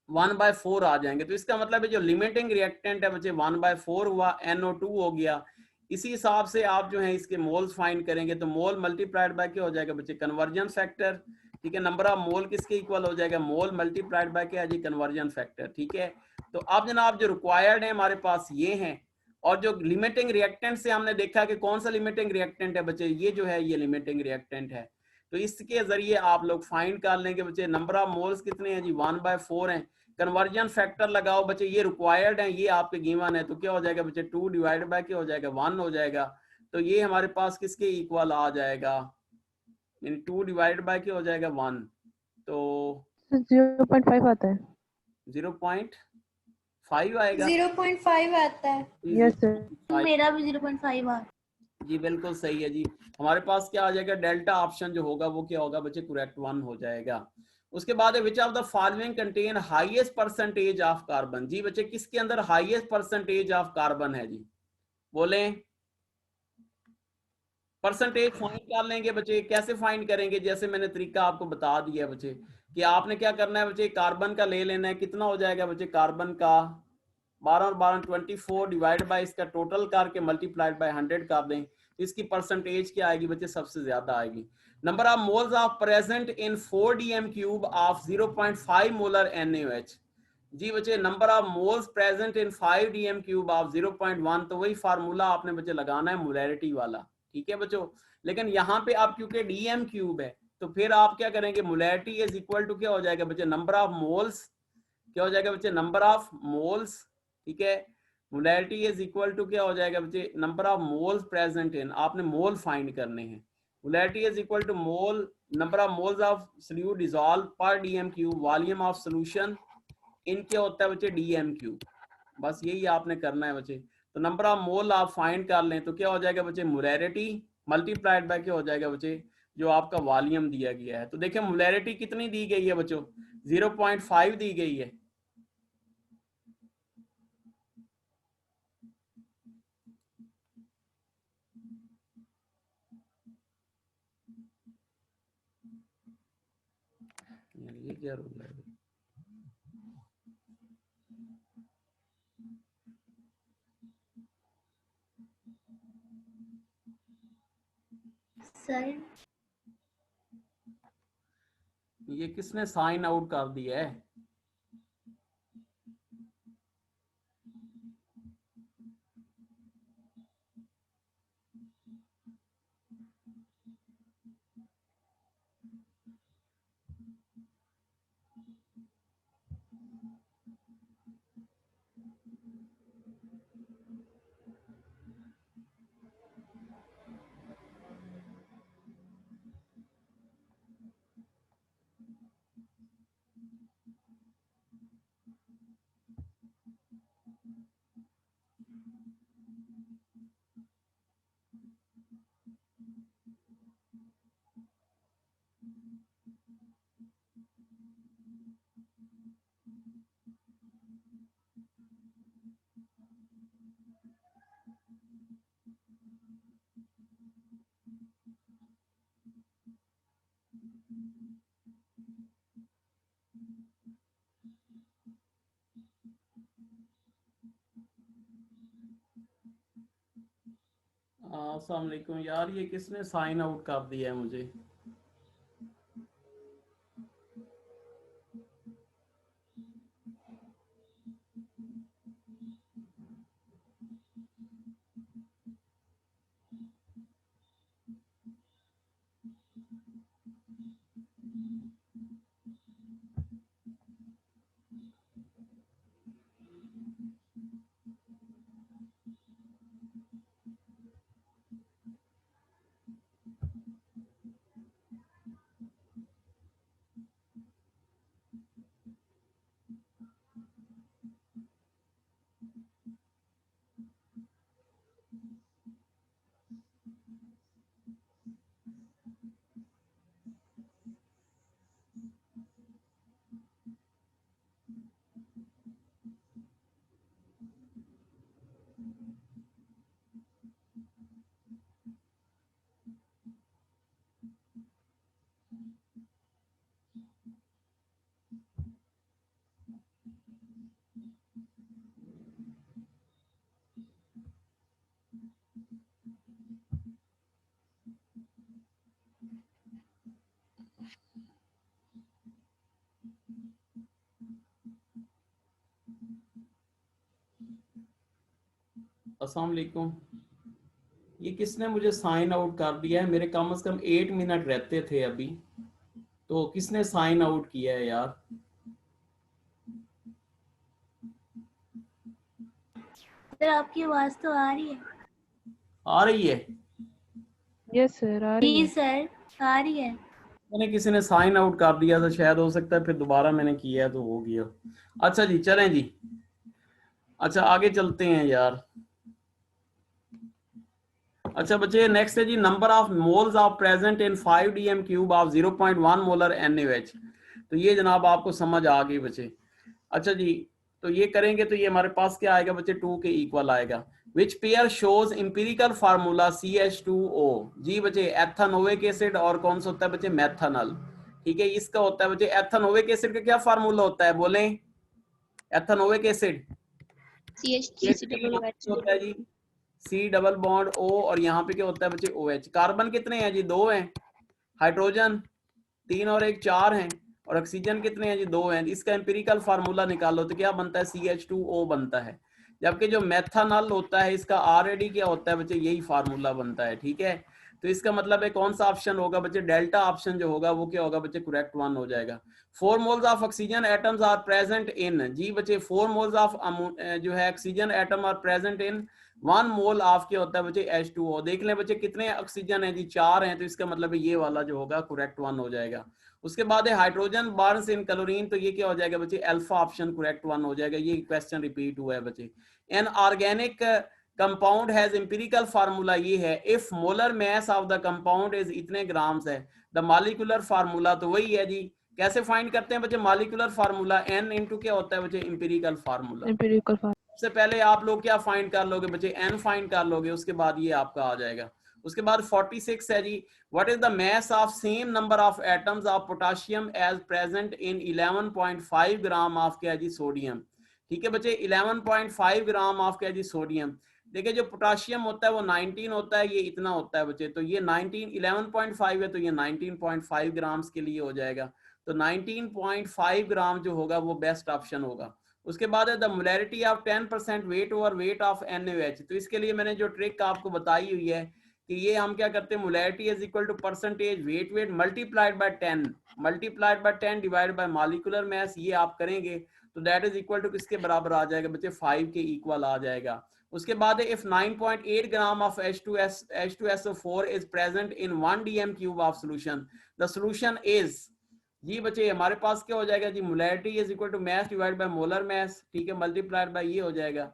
1/4 आ जाएंगे। तो इसका मतलब है जो लिमिटिंग रिएक्टेंट है बच्चे 1/4 हुआ, NO2 हो गया। इसी हिसाब से आप जो है इसके मोल्स फाइंड करेंगे, तो मोल मल्टीप्लाइड बाय क्या हो जाएगा बच्चे, कन्वर्जन फैक्टर, ठीक है। नंबर ऑफ मोल किसके इक्वल हो जाएगा, मोल मल्टीप्लाइड बाय क्या है जी, कन्वर्जन फैक्टर, ठीक है। तो अब जनाब जो रिक्वायर्ड है हमारे पास ये हैं, और जो लिमिटिंग रिएक्टेंट से हमने देखा कि कौन सा लिमिटिंग रिएक्टेंट है बच्चे, ये जो है ये लिमिटिंग रिएक्टेंट है। तो इसके जरिए आप लोग फाइंड कर लेंगे बच्चे नंबर ऑफ मोल्स कितने हैं जी, 1/4 हैं। कन्वर्जन फैक्टर लगाओ बच्चे, ये रिक्वायर्ड है, ये आपके गिवन है, तो क्या हो जाएगा बच्चे 2 डिवाइड बाय क्या हो जाएगा 1 हो जाएगा। तो ये हमारे पास किसके इक्वल आ जाएगा, यानी 2 डिवाइड बाय क्या हो जाएगा 1, तो 0.5 आता है। 0.5 आएगा। 0.5 आता है। Yes sir. 0.5 मेरा भी 0.5 आ। जी बिल्कुल सही है जी। हमारे पास क्या आ जाएगा, डेल्टा ऑप्शन जो होगा वो क्या होगा बच्चे, करेक्ट 1 हो जाएगा। उसके बाद which of the following contain highest percentage of carbon, जी बच्चे किसके अंदर हाईएस्ट परसेंटेज ऑफ कार्बन है जी, बोले। परसेंटेज फाइंड कर लेंगे बच्चे, कैसे फाइंड करेंगे, जैसे मैंने तरीका आपको बता दिया बच्चे कि आपने क्या करना है बच्चे, कार्बन का ले लेना है, कितना हो जाएगा बच्चे, कार्बन का 12 और 12 24 डिवाइड बाय इसका टोटल करके मल्टीप्लाइड बाय 100 कर दें, तो इसकी परसेंटेज क्या आएगी बच्चे, सबसे ज्यादा आएगी। Number of moles of present in 4 dm³ of 0.5 molar NaOH, जी बच्चे number of moles present in 5 dm³ of 0.1, तो वही फार्मूला आपने बच्चे लगाना है मोलैरिटी वाला, ठीक है बच्चों। लेकिन यहाँ पे आप क्योंकि dm³ है, तो फिर आप क्या करेंगे, मोलैरिटी इज इक्वल टू क्या हो जाएगा बच्चे, नंबर ऑफ मोल्स, क्या हो जाएगा बच्चे, नंबर ऑफ मोल्स, ठीक है। मोलैरिटी इज इक्वल टू क्या हो जाएगा बच्चे, number of moles present in, आपने मोल फाइंड करने हैं। Molarity is equal to mole, number of moles of solute dissolve per dm³, volume of solution in क्या होता है बच्चे, dm³। बस यही आपने करना है बच्चे। तो नंबर ऑफ मोल आप फाइंड कर लें, तो क्या हो जाएगा बच्चे, मोलैरिटी मल्टीप्लाइड बाय क्या हो जाएगा बच्चे, जो आपका वॉल्यूम दिया गया है। तो देखिए मोलैरिटी कितनी दी गई है बच्चों, 0.5 दी गई है। ये क्या रूल है, सर ये किसने साइन आउट कर दिया है, अस्सलाम वालेकुम यार, ये किसने साइन आउट कर दिया है मुझे। अस्सलाम वालेकुम। ये किसने मुझे साइन आउट कर दिया है? मेरे कम से कम 8 मिनट रहते थे अभी, तो किसने साइन आउट किया है यार? सर आपकी आवाज तो आ रही है। आ रही है? यस सर, आ रही जी है। सर आ रही है। मैंने किसी ने साइन आउट कर दिया था, शायद हो सकता है फिर दोबारा मैंने किया है तो हो गया। अच्छा जी, चलें जी। अच्छा आगे चलते हैं यार। अच्छा बच्चे, नेक्स्ट है जी, number of moles of present in 5 dm cube of 0.1 molar NaOH। तो ये जनाब आपको समझ आ गई बच्चे। अच्छा जी, तो ये करेंगे तो ये हमारे पास क्या आएगा बच्चे? 2 के इक्वल आएगा। Which pair shows empirical formula CH2O। जी बच्चे, एथनोइक एसिड और कौन सा होता है बच्चे? मेथनॉल। ठीक है, इसका होता है बच्चे एथनोइक एसिड का क्या फार्मूला होता है? बोलें। एथनोइक एसिड CH3COOH होता है जी C डबल बॉन्ड O, और यहाँ पे क्या होता है बच्चे? OH। कार्बन कितने हैं जी? 2 हैं। हाइड्रोजन 3 और 1 4 हैं। और ऑक्सीजन कितने हैं जी? 2 हैं। इसका एम्पिरिकल फार्मूला निकालो तो क्या बनता है? CH2O बनता है। जबकि जो मेथनॉल होता है इसका ऑलरेडी क्या होता है बच्चे? यही फार्मूला बनता है। ठीक है, तो इसका मतलब है कौन सा ऑप्शन होगा बच्चे? डेल्टा ऑप्शन जो होगा वो क्या होगा बच्चे? करेक्ट वन हो जाएगा। 4 moles of oxygen atoms are present in. जी बच्चे, 4 मोल्स ऑफ जो है oxygen atom are present in 1 mole of क्या होता है बच्चे? H2O। देख लें बच्चे कितने ऑक्सीजन है जी? 4 हैं। तो इसका मतलब है ये वाला जो होगा करेक्ट वन हो जाएगा। उसके बाद है हाइड्रोजन बर्न्स इन क्लोरीन। तो ये क्या हो जाएगा बच्चे? अल्फा ऑप्शन करेक्ट वन हो जाएगा। ये क्वेश्चन रिपीट हुआ है बच्चे। An organic compound has empirical formula ये है, if molar mass of the compound is इतने ग्राम्स है। द मॉलिक्यूलर फार्मूला तो वही है जी। कैसे फाइंड करते हैं बच्चे मॉलिक्यूलर फार्मूला? N इंटू क्या होता है बच्चे? Empirical formula. Empirical formula. सबसे पहले आप लोग क्या फाइंड कर लोगे बच्चे? N फाइंड कर लोगे, उसके बाद ये आपका आ जाएगा। उसके बाद 46 है जी, what is the mass of same number of atoms of potassium as present in 11.5 gram of क्या जी? सोडियम। ठीक है बच्चे, 11.5 ग्राम ऑफ क्या जी? सोडियम। देखिए जो पोटेशियम होता है वो 19 होता है, ये इतना होता है बच्चे। तो ये 19 11.5 है, तो ये 19.5 ग्राम्स के लिए हो जाएगा। तो 19.5 ग्राम जो होगा वो बेस्ट ऑप्शन होगा। उसके बाद है the molarity of 10% weight over weight of NaOH। तो इसके लिए मैंने जो ट्रिक आपको बताई हुई है कि ये हम क्या करते हैं, molarity is equal to percentage weight weight multiplied by 10 divide by molecular mass. ये आप करेंगे तो दैट इज इक्वल टू किसके बराबर आ जाएगा बच्चे? 5 के इक्वल आ जाएगा। उसके बाद है if 9.8 gram of H2SO4 is present in 1 dm cube of solution, the solution is. जी बच्चे हमारे पास क्या हो जाएगा जी? Molarity is equal to mass divide by molar mass. ठीक है, मल्टीप्लाइड बाय ये हो जाएगा।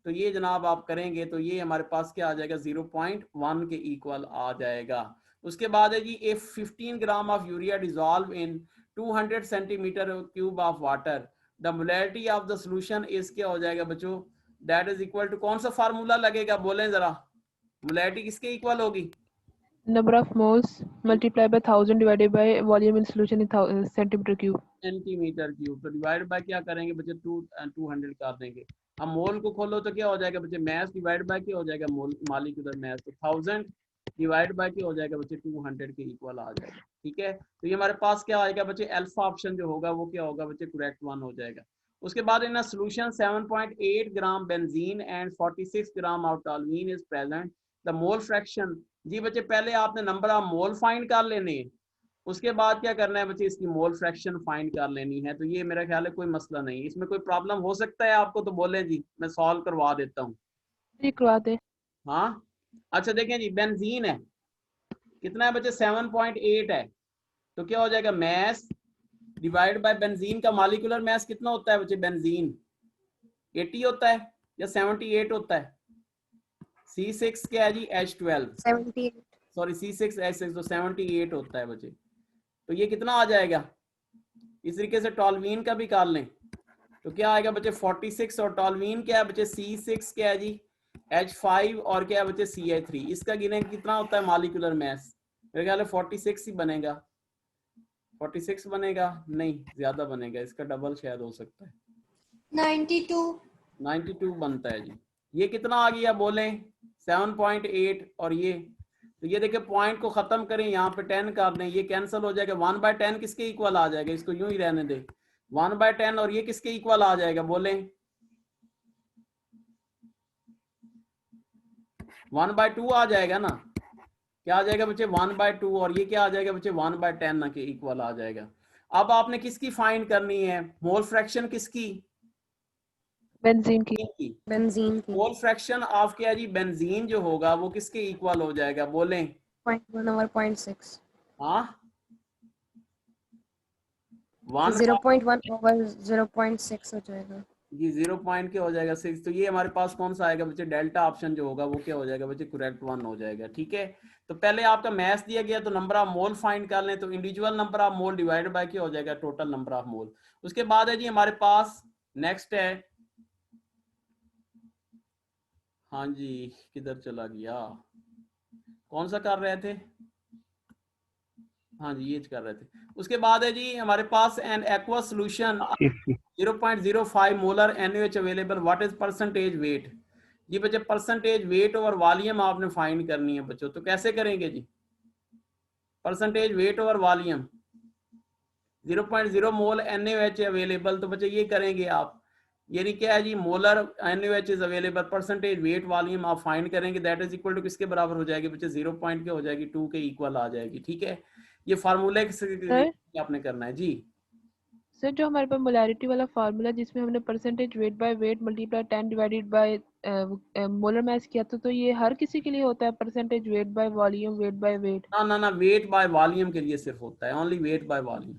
तो ये जनाब आप करेंगे तो ये हमारे पास क्या आ जाएगा? 0.1 के इक्वल आ जाएगा। उसके बाद है जी, if 15 gram of urea dissolve in 200 centimetre cube of water, the molarity of the solution is क्या हो जाएगा बच्चों? दैट इज इक्वल टू कौन सा फार्मूला लगेगा? बोलें जरा, मोलैरिटी किसके इक्वल होगी? Number of moles multiplied by 1000 divided by volume in solution in centimeter cube. Centimetre cube. तो डिवाइड बाय क्या करेंगे बच्चे? 200 कर देंगे। अब मोल को खोलो तो क्या हो जाएगा बच्चे? मास डिवाइड बाय क्या हो जाएगा? मोल मॉलिक्यूलर मास। तो 1000 डिवाइड बाय क्या हो जाएगा बच्चे? 200 के इक्वल आ जाएगा। ठीक है, तो ये हमारे पास क्या आएगा बच्चे? अल्फा ऑप्शन जो होगा वो क्या होगा बच्चे? करेक्ट वन हो जाएगा। उसके बाद in solution 7.8 gram benzene and 46 gram of toluene is present, the mole fraction. जी बच्चे पहले आपने नंबर ऑफ मोल फाइंड कर लेने हैं, उसके बाद क्या करना है बच्चे? इसकी मोल फ्रैक्शन फाइंड कर लेनी है। तो ये मेरा ख्याल है कोई मसला नहीं, इसमें कोई प्रॉब्लम हो सकता है आपको तो बोले जी, मैं सॉल्व करवा देता हूँ। जी करवा दे। हाँ अच्छा, देखें जी, बेंजीन है कितना है बच्चे? 7.8 है। तो क्या हो जाएगा? मैस डिवाइड बाय बेंजीन का मॉलिक्यूलर मास कितना होता है बच्चे? बेंजीन 80 होता है या 78 होता है? C6 क्या है जी? H12 78 सॉरी C6H6, तो 78 होता है बच्चे। तो ये कितना आ जाएगा? इस तरीके से टॉल्यूइन का भी कर लें तो क्या आएगा बच्चे? 46। और टॉल्यूइन क्या है बच्चे? C6 क्या है जी? H5 और क्या है बच्चे? CH3। इसका गिने कितना होता है मॉलिक्यूलर मास? मेरे ख्याल है 46 ही बनेगा। 46 बनेगा? नहीं, ज्यादा बनेगा, इसका डबल शायद हो सकता है। 92 बनता है जी। ये कितना आ गया बोलें? 7.8 और ये, तो ये देखिए पॉइंट को खत्म करें, यहाँ पे 10 कर दें, ये कैंसिल हो जाएगा। 1/10 किसके इक्वल आ जाएगा? इसको यूं ही रहने दें, 1/10 और ये किसके इक्वल आ जाएगा बोलें? 1/2 आ जाएगा ना, क्या आ जाएगा बच्चे 1/2, और ये क्या आ जाएगा बच्चे 1/10 ना के इक्वल आ जाएगा। अब आपने किसकी फाइंड करनी है, मोल फ्रैक्शन किसकी, बेंजीन की। की बेंजीन की। मोल फ्रैक्शन ऑफ क्या जी, बेंजीन जो होगा वो किसके इक्वल हो जाएगा, बोलें 0.1/0.6। हाँ 1 0.1/0.6 हो जाएगा। जी 0 पॉइंट क्या हो जाएगा 6, तो ये हमारे पास कौन सा आएगा बच्चे, डेल्टा ऑप्शन जो होगा वो क्या हो जाएगा बच्चे, करेक्ट 1 हो जाएगा। ठीक है, तो पहले आपका मैथ दिया गया तो नंबर ऑफ मोल फाइंड कर लें, तो individual number of mole divided by क्या हो जाएगा, टोटल नंबर ऑफ मोल। उसके बाद है जी हमारे पास नेक्स्ट है, हाँ जी किधर चला गया, कौन सा कर रहे थे, हाँ जी ये कर रहे थे। उसके बाद है जी हमारे पास an aqua solution 0.05 molar NaOH available, what is percentage weight. जी बच्चे परसेंटेज वेट और वॉल्यूम आपने फाइंड करनी है बच्चों, तो कैसे करेंगे जी, परसेंटेज वेट और वॉल्यूम 0.0 मोल NaOH अवेलेबल, तो बच्चे ये करेंगे आप, यानी क्या है जी molar NaOH is available, percentage weight volume आप फाइंड करेंगे, दैट इज इक्वल टू किसके बराबर हो जाएगी बच्चे, 0 पॉइंट के हो जाएगी 2 के इक्वल आ जाएगी। ठीक है, ये फार्मूले सर आपने करना है जी। सर जो हमारे पास मोलैरिटी वाला फार्मूला जिसमें हमने percentage weight by weight multiply 10 divided by molar मास किया था, तो ये हर किसी के लिए होता है percentage weight by volume weight by weight. ना ना ना, वेट बाय वॉल्यूम के लिए सिर्फ होता है, ओनली वेट बाय वॉल्यूम।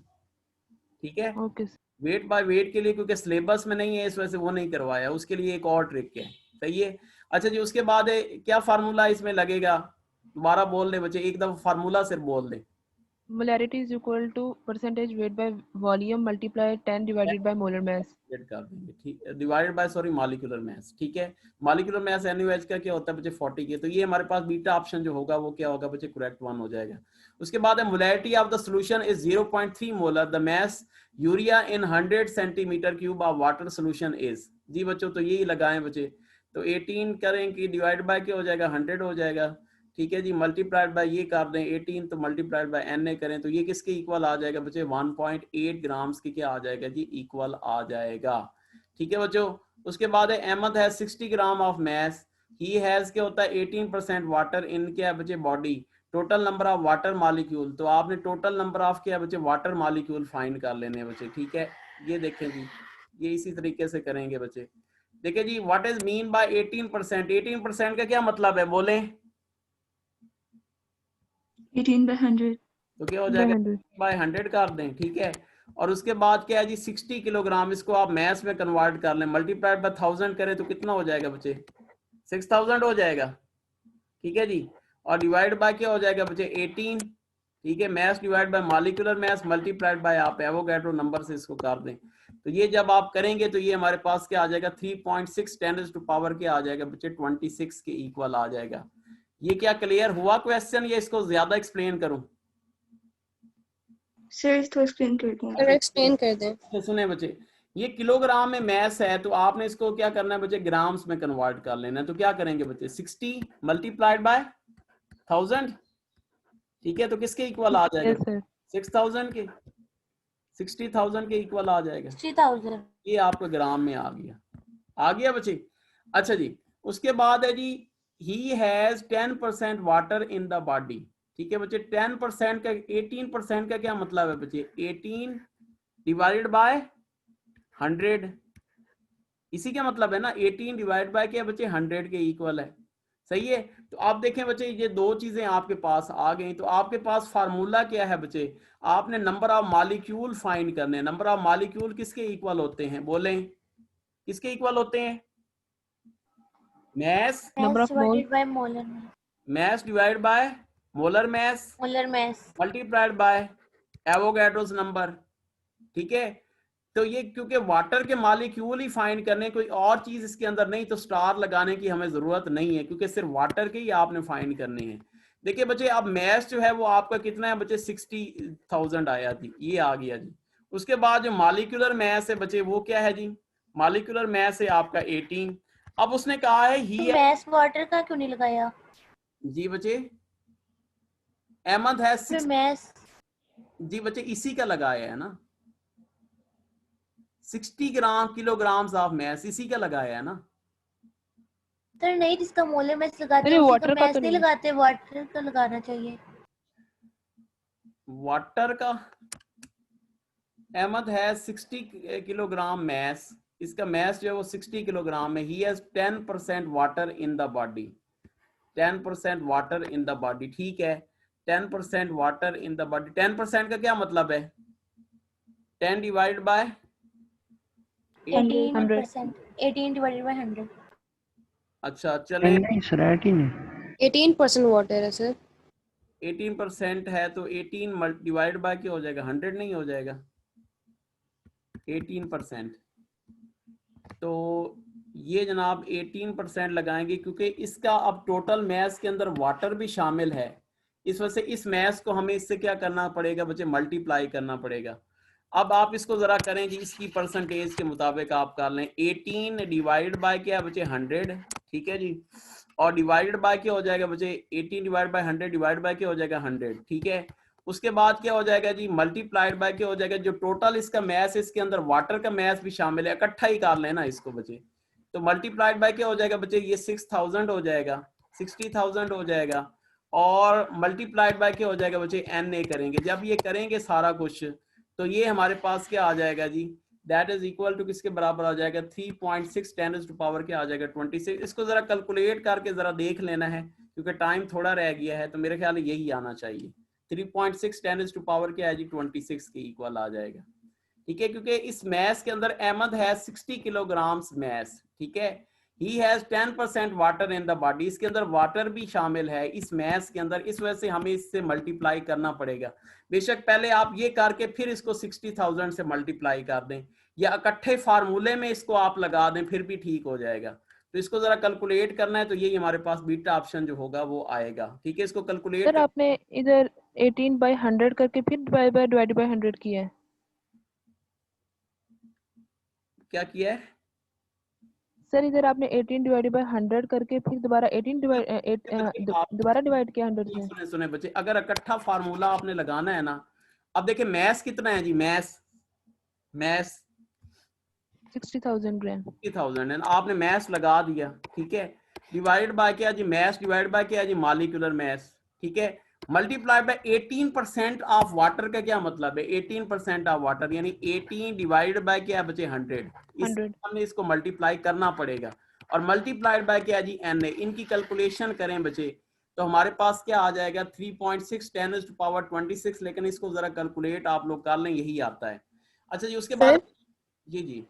ठीक है, okay sir. Weight by weight के लिए क्योंकि सिलेबस में नहीं है इस वजह से वो नहीं करवाया, उसके लिए एक और ट्रिक है। सही है, अच्छा जी उसके बाद है क्या फार्मूला इसमें लगेगा, दोबारा बोल दे बच्चे, एक दफा फार्मूला सिर्फ बोल दे। Molarity is equal to percentage weight by volume multiply 10 divided by molar mass. Divide कर देंगे, ठीक है, divided by sorry molecular mass. ठीक है, मॉलिक्यूलर मास NaOH का क्या होता है बच्चे 40 के, तो ये हमारे पास बीटा ऑप्शन जो होगा वो क्या होगा बच्चे, करेक्ट 1 हो जाएगा। उसके बाद है molarity of the solution is 0.3 molar, the mass urea in 100 centimetre cube of water solution is. जी बच्चों तो यही लगाएं बच्चे, तो 18 करें कि डिवाइड बाय क्या हो जाएगा 100 हो जाएगा। ठीक है जी, मल्टीप्लाइड बाय ये कर दें 18, तो मल्टीप्लाइड बाय Na करें तो ये किसके इक्वल आ जाएगा बच्चे, 1.8 ग्राम्स के क्या आ जाएगा जी, इक्वल आ जाएगा। ठीक है बच्चों, उसके बाद है अहमद है 60 gram of mass, he has क्या होता है 18% वाटर इन क्या है बच्चे body, total number of water molecule, तो आपने टोटल नंबर ऑफ क्या बच्चे वाटर मॉलिक्यूल फाइंड कर लेने हैं बच्चे। ठीक है, ये देखें जी, ये इसी तरीके से करेंगे बच्चे। देखिए जी व्हाट इज मीन बाय 18%, 18% का क्या मतलब है बोलें, 18/100. तो क्या हो जाएगा बाय 100 कर दें। ठीक है, और उसके बाद क्या है जी 60 किलोग्राम, इसको आप मैस में कन्वर्ट कर लें, मल्टीप्लाइड बाय 1000 करें तो कितना हो जाएगा बच्चे, 6000 हो जाएगा। ठीक है जी, और डिवाइड बाय क्या हो जाएगा बच्चे 18। ठीक है, mass divide by molecular mass multiplied by आप एवोगैड्रो नंबर से इसको कर दें, तो ये जब आप करेंगे तो ये हमारे पास क्या आ जाएगा 3.6 10 टू पावर क्या आ जाएगा बच्चे 26 के इक्वल आ जाएगा। ये क्या क्लियर हुआ क्वेश्चन, ये इसको ज्यादा एक्सप्लेन करूं, सर इसको एक्सप्लेन कर दें। सर एक्सप्लेन कर दें। तो सुने बच्चे, ये किलोग्राम में मैस है तो आपने इसको क्या करना है बच्चे, ग्राम्स में कन्वर्ट कर लेना है, तो क्या करेंगे बच्चे 60 मल्टीप्लाइड बाय 1000। ठीक है, तो किसके इक्वल आ जाएगा, यस सर 6000 के, 60,000 के इक्वल आ जाएगा। 60,000 ये आपका ग्राम में आ गया, आ गया बच्चे। अच्छा जी, उसके बाद है जी he has 10% water in the body. ठीक है बच्चे, 10% का 18% का क्या मतलब है बच्चे, 18 डिवाइडेड बाय 100, इसी का मतलब है ना, 18 डिवाइड बाय क्या बच्चे 100 के इक्वल है। सही है, तो आप देखें बच्चे ये दो चीजें आपके पास आ गई, तो आपके पास फार्मूला क्या है बच्चे, आपने नंबर ऑफ मॉलिक्यूल फाइंड करने हैं। नंबर ऑफ मॉलिक्यूल किसके इक्वल होते हैं बोलें, किसके इक्वल होते हैं, mass number of mole divided by molar mass divide by molar mass mass multiplied by Avogadro's number. ठीक है, तो ये क्योंकि वाटर के मॉलिक्यूल ही फाइंड करने, कोई और चीज इसके अंदर नहीं, तो स्टार लगाने की हमें जरूरत नहीं है क्योंकि सिर्फ वाटर के ही आपने फाइंड करने हैं। देखिए बच्चे अब मैस जो है वो आपका कितना है बच्चे 60,000 आया जी, ये आ गया जी। उसके बाद जो मॉलिक्यूलर मैस है बच्चे वो क्या है जी, मॉलिक्यूलर मैस है आपका 18। अब उसने कहा है ही मास वाटर का क्यों नहीं लगाया, जी बच्चे अहमद है फिर मास जी बच्चे इसी का लगाया है ना, 60 ग्राम किलोग्राम्स ऑफ मैस इसी का लगाया है ना। सर नहीं, जिसका मोलर मैस लगाते अरे हैं उसी water का का मैस तो नहीं नहीं। लगाते, वाटर का लगाना चाहिए। वाटर का अहमद है 60 किलोग्राम मैस, इसका मैस जो है वो 60 किलोग्राम है। ही has 10% water in the body, 10% water in the body, ठीक है। 10% वाटर इन द बॉडी, 10% का क्या मतलब है? 10 डिवाइड बाय 18%, 18 डिवाइडेड बाय 100। अच्छा चले, नहीं सर 18 है। 18% वाटर है सर। 18% है तो 18 डिवाइड बाय क्या हो जाएगा? 100 नहीं हो जाएगा? 18%, तो ये जनाब 18% लगाएंगे क्योंकि इसका अब टोटल मैस के अंदर वाटर भी शामिल है। इस वजह से इस मैस को हमें इससे क्या करना पड़ेगा बच्चे? मल्टीप्लाई करना पड़ेगा। अब आप इसको जरा करें जी, इसकी परसेंटेज के मुताबिक आप कर लें। 18 डिवाइड बाय क्या बच्चे? 100, ठीक है जी। और डिवाइडेड बाय क्या हो जाएगा बच्चे? 18 डिवाइड बाय 100 डिवाइड बाय क्या हो जाएगा? 100, ठीक है। उसके बाद क्या हो जाएगा जी? मल्टीप्लाइड बाय क्या हो जाएगा? जो टोटल इसका मैस, इसके अंदर वाटर का मैस भी शामिल है, इकट्ठा ही कर लेना इसको बच्चे। तो मल्टीप्लाइड बाय क्या हो जाएगा बच्चे? ये 6000 हो जाएगा, 60,000 हो जाएगा। और मल्टीप्लाइड बाय क्या हो जाएगा बच्चे? NA करेंगे। जब ये करेंगे सारा कुछ तो ये हमारे पास क्या आ जाएगा जी? दैट इज इक्वल टू किसके बराबर आ जाएगा? 3.6 10 टू पावर क्या आ जाएगा? 26। इसको जरा कैलकुलेट करके जरा देख लेना है क्योंकि टाइम थोड़ा रह गया है, तो मेरे ख्याल यही आना चाहिए। 3.6 10 टू पावर क्या है जी? 26 के इक्वल आ जाएगा, ठीक है। क्योंकि इस मैस के अंदर अहमद है 60 किलोग्राम मैस, ठीक है। ही has 10% water in the body, इसके अंदर वाटर भी शामिल है इस मैस के अंदर, इस वजह से हमें इससे मल्टीप्लाई करना पड़ेगा। बेशक पहले आप ये करके फिर इसको 60,000 से मल्टीप्लाई कर दें या इकट्ठे फार्मूले में इसको आप लगा दें, फिर भी ठीक हो जाएगा। तो इसको जरा कैलकुलेट करना है, तो यही हमारे पास बीटा ऑप्शन जो होगा वो आएगा, ठीक है। इसको कैलकुलेट सर आपने इधर 18/100 करके फिर डिवाइड बाय 100 किया है। क्या किया है सर इधर आपने 18 डिवाइड बाय 100 करके फिर दोबारा 18 दोबारा डिवाइड किया 100 से। सुने सुने बच्चे, अगर इकट्ठा फार्मूला आपने लगाना है ना, अब देखिए मैस कितना है जी? मैस 60,000 ग्राम। 60,000 है, आपने मैस लगा दिया, ठीक है। डिवाइड बाय क्या जी? मैस डिवाइड बाय क्या है जी? मॉलिक्यूलर मैस, ठीक है। मल्टीप्लाई बाय 18% ऑफ वाटर का क्या मतलब है? 18% ऑफ वाटर यानी 18 डिवाइड बाय क्या है बच्चे? 100। हमने इसको मल्टीप्लाई करना पड़ेगा। और मल्टीप्लाइड बाय क्या है जी? NA। इनकी कैलकुलेशन करें बच्चे तो हमारे पास क्या आ जाएगा? 3.6 10 टू पावर 26, लेकिन इसको जरा कैलकुलेट आप लोग कर लें, यही आता है। अच्छा जी, उसके बाद जी जी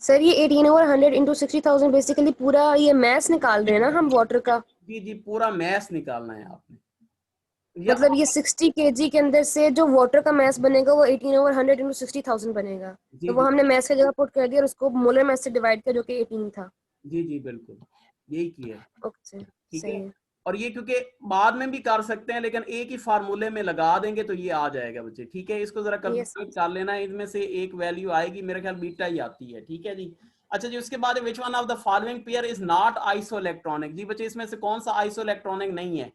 सर ये 18/100 इंटू 60,000 बेसिकली पूरा ये मैस निकाल रहे हैं ना हम वाटर का। जी जी, पूरा मैस निकालना है आपने। मतलब ये 60 kg के अंदर से जो वाटर का मैस बनेगा वो 18/100 इंटू 60,000 बनेगा। तो वो हमने मैस की जगह पुट कर दिया और उसको मोलर मैस से डिवाइड किया जो कि 18 था। जी जी बिल्कुल यही किया, ओके ठीक सही है। है। और ये क्योंकि बाद में भी कर सकते हैं, लेकिन एक ही फार्मूले में लगा देंगे तो ये आ जाएगा बच्चे, ठीक है। इसको जरा कैलकुलेट कर लेना है, इनमें से एक वैल्यू आएगी, मेरे ख्याल बीटा ही आती है, ठीक है जी। अच्छा जी, उसके बाद which one of the following pair is not isoelectronic? जी बच्चे इसमें से कौन सा आइसोइलेक्ट्रॉनिक नहीं है?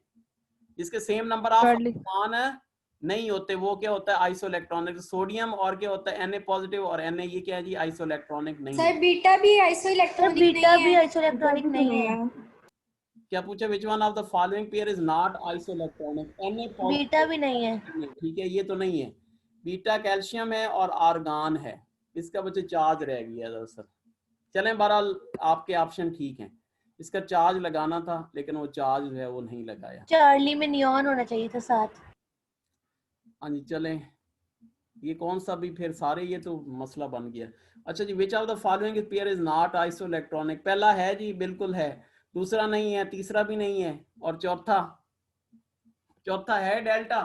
जिसके सेम नंबर ऑफ इलेक्ट्रॉन नहीं होते वो क्या होता है? आइसोइलेक्ट्रॉनिक। सोडियम और क्या होता है? Na पॉजिटिव और Na, ये क्या है जी? आइसोइलेक्ट्रॉनिक नहीं है। सर बीटा भी सर आइसोइलेक्ट्रॉनिक बीटा नहीं भी है। आइसोइलेक्ट्रॉनिक नहीं है। क्या पूछा? विच one of the following pair is not isoelectronic? Na positive, beta भी नहीं है। ठीक है, ये तो नहीं है। बीटा कैल्शियम है और आर्गन है, इसका बच्चे चार्ज रह गया दरअसल। चलें बहरहाल आपके ऑप्शन ठीक हैं। इसका चार्ज लगाना था लेकिन वो चार्ज जो है वो नहीं लगाया। चार्ली में नियॉन होना चाहिए था साथ। हाँ जी चलें, ये कौन सा भी फिर सारे ये तो मसला बन गया। अच्छा जी, which of the following pair is not isoelectronic? पहला है जी, बिल्कुल है। दूसरा नहीं है, तीसरा भी नहीं है, और चौथा है डेल्टा।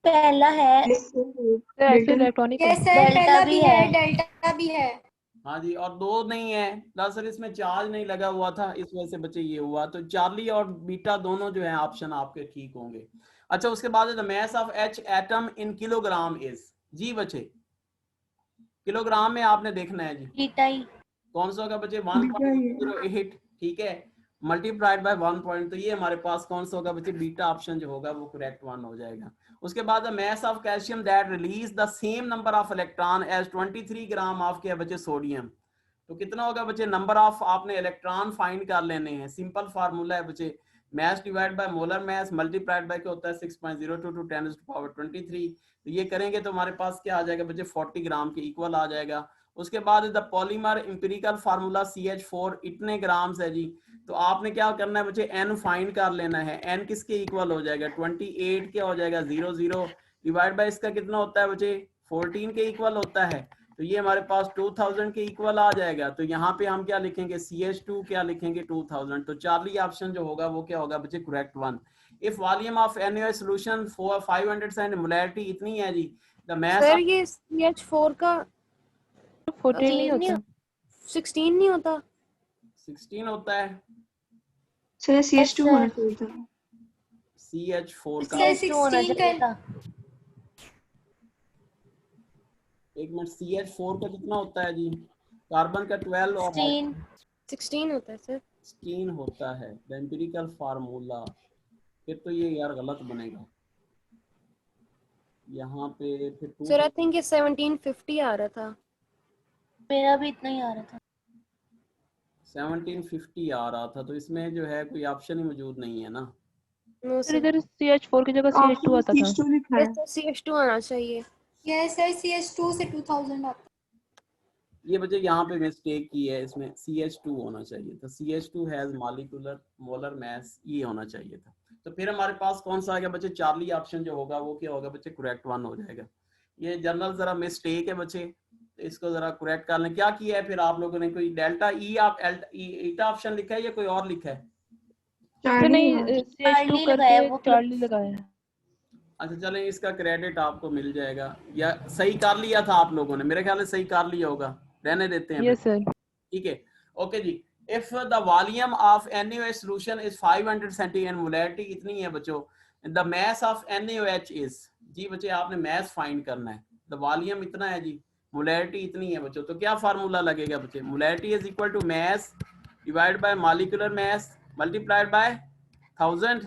पहला है, ऐसे इलेक्ट्रॉनिक है। यस सर, डेल्टा पहला भी भी है, है। डेल्टा भी है। हाँ जी, और दो नहीं है दरअसल, इसमें चार्ज नहीं लगा हुआ था, इस वजह से बच्चे ये हुआ। तो चार्ली और बीटा दोनों जो है ऑप्शन आपके ठीक होंगे। अच्छा, उसके बाद the mass of H atom in kilogram is? जी बच्चे किलोग्राम में आपने देखना है जी। बीटा ही। कौन सा होगा बच्चे? 1.08, ठीक है, मल्टीप्लाइड बाय 1 पॉइंट, तो ये हमारे पास कौन सा होगा बच्चे? बीटा ऑप्शन जो होगा वो करेक्ट वन हो जाएगा। उसके बाद the mass of calcium that release the same number of electron as 23 gram of क्या बच्चे? सोडियम। तो कितना होगा बच्चे, नंबर ऑफ आपने इलेक्ट्रॉन फाइंड कर लेने हैं। सिंपल फार्मूला है बच्चे, mass divide by molar mass multiplied by क्या होता है 6.02 टू 10⁻23। तो ये करेंगे तो हमारे पास क्या आ जाएगा बच्चे 40 ग्राम के इक्वल आ जाएगा। उसके बाद the polymer empirical formula CH4 इतने ग्राम्स है जी। तो आपने क्या करना है बच्चे, n फाइंड कर लेना है। n किसके इक्वल हो जाएगा 28 के हो जाएगा 00 डिवाइड बाय इसका कितना होता है बच्चे 14 के इक्वल होता है। तो ये हमारे पास 2000 के इक्वल आ जाएगा। तो यहाँ पे हम क्या लिखेंगे CH2 क्या लिखेंगे 2000। तो चार्ली ऑप्शन जो होगा वो क्या होगा बच्चे correct one. If volume of NaOH solution 500 and molarity इतनी है जी, द मास सर ये CH4 का 14 नहीं होता, 16 नहीं होता? 16 होता है। सर CH2 होना चाहिए था। CH4 का सर CH2 होना 16 चाहिए था। एक मिनट, CH4 का कितना होता है जी, कार्बन का 12 और 16 होता है सर। 16 होता है द एम्पिरिकल फार्मूला। फिर तो ये यार गलत बनेगा यहाँ पे। फिर सर आई थिंक ये 1750 आ रहा था। मेरा भी इतना ही आ रहा था। 1750 आ रहा था। तो इसमें जो है कोई ऑप्शन ही मौजूद नहीं है ना। नो सर सर, इधर CH4 की जगह CH2 आता था। CH2 लिखा है। CH2 आना चाहिए। यस सर CH2 से 2000 आता ये बच्चे यहाँ पे मिस्टेक की है, इसमें CH2 होना चाहिए था। CH2 has molecular molar mass, ये होना चाहिए था। तो फिर हमारे पास कौन सा आ गया बच्चे, चार्ली ऑप्शन जो होगा वो क्या होगा बच्चे करेक्ट वन हो जाएगा। ये जनरल जरा मिस्टेक है बच्चे, तो इसको जरा करेक्ट कर लें। क्या किया है फिर आप लोगों ने, कोई डेल्टा ई आप ईटा ऑप्शन लिखा है या कोई और लिखा है? सर चार्ली नहीं, है। CH2 चार्ली लगाया, करके वो चार्ली लगाया है। अच्छा चलें, इसका क्रेडिट आपको मिल जाएगा, या सही कर लिया था आप लोगों ने, मेरे ख्याल से सही कर लिया होगा, रहने देते हैं यस सर। ठीक है। ओके जी, if the volume of NaOH solution is 500 centi and molarity इतनी है बच्चों, the mass of NaOH is, जी बच्चे आपने मास फाइंड करना है। द वॉल्यूम इतना है जी, मोलैरिटी इतनी है बच्चों, तो क्या फार्मूला लगेगा बच्चे, molarity is equal to mass divide by molecular mass multiplied by 1000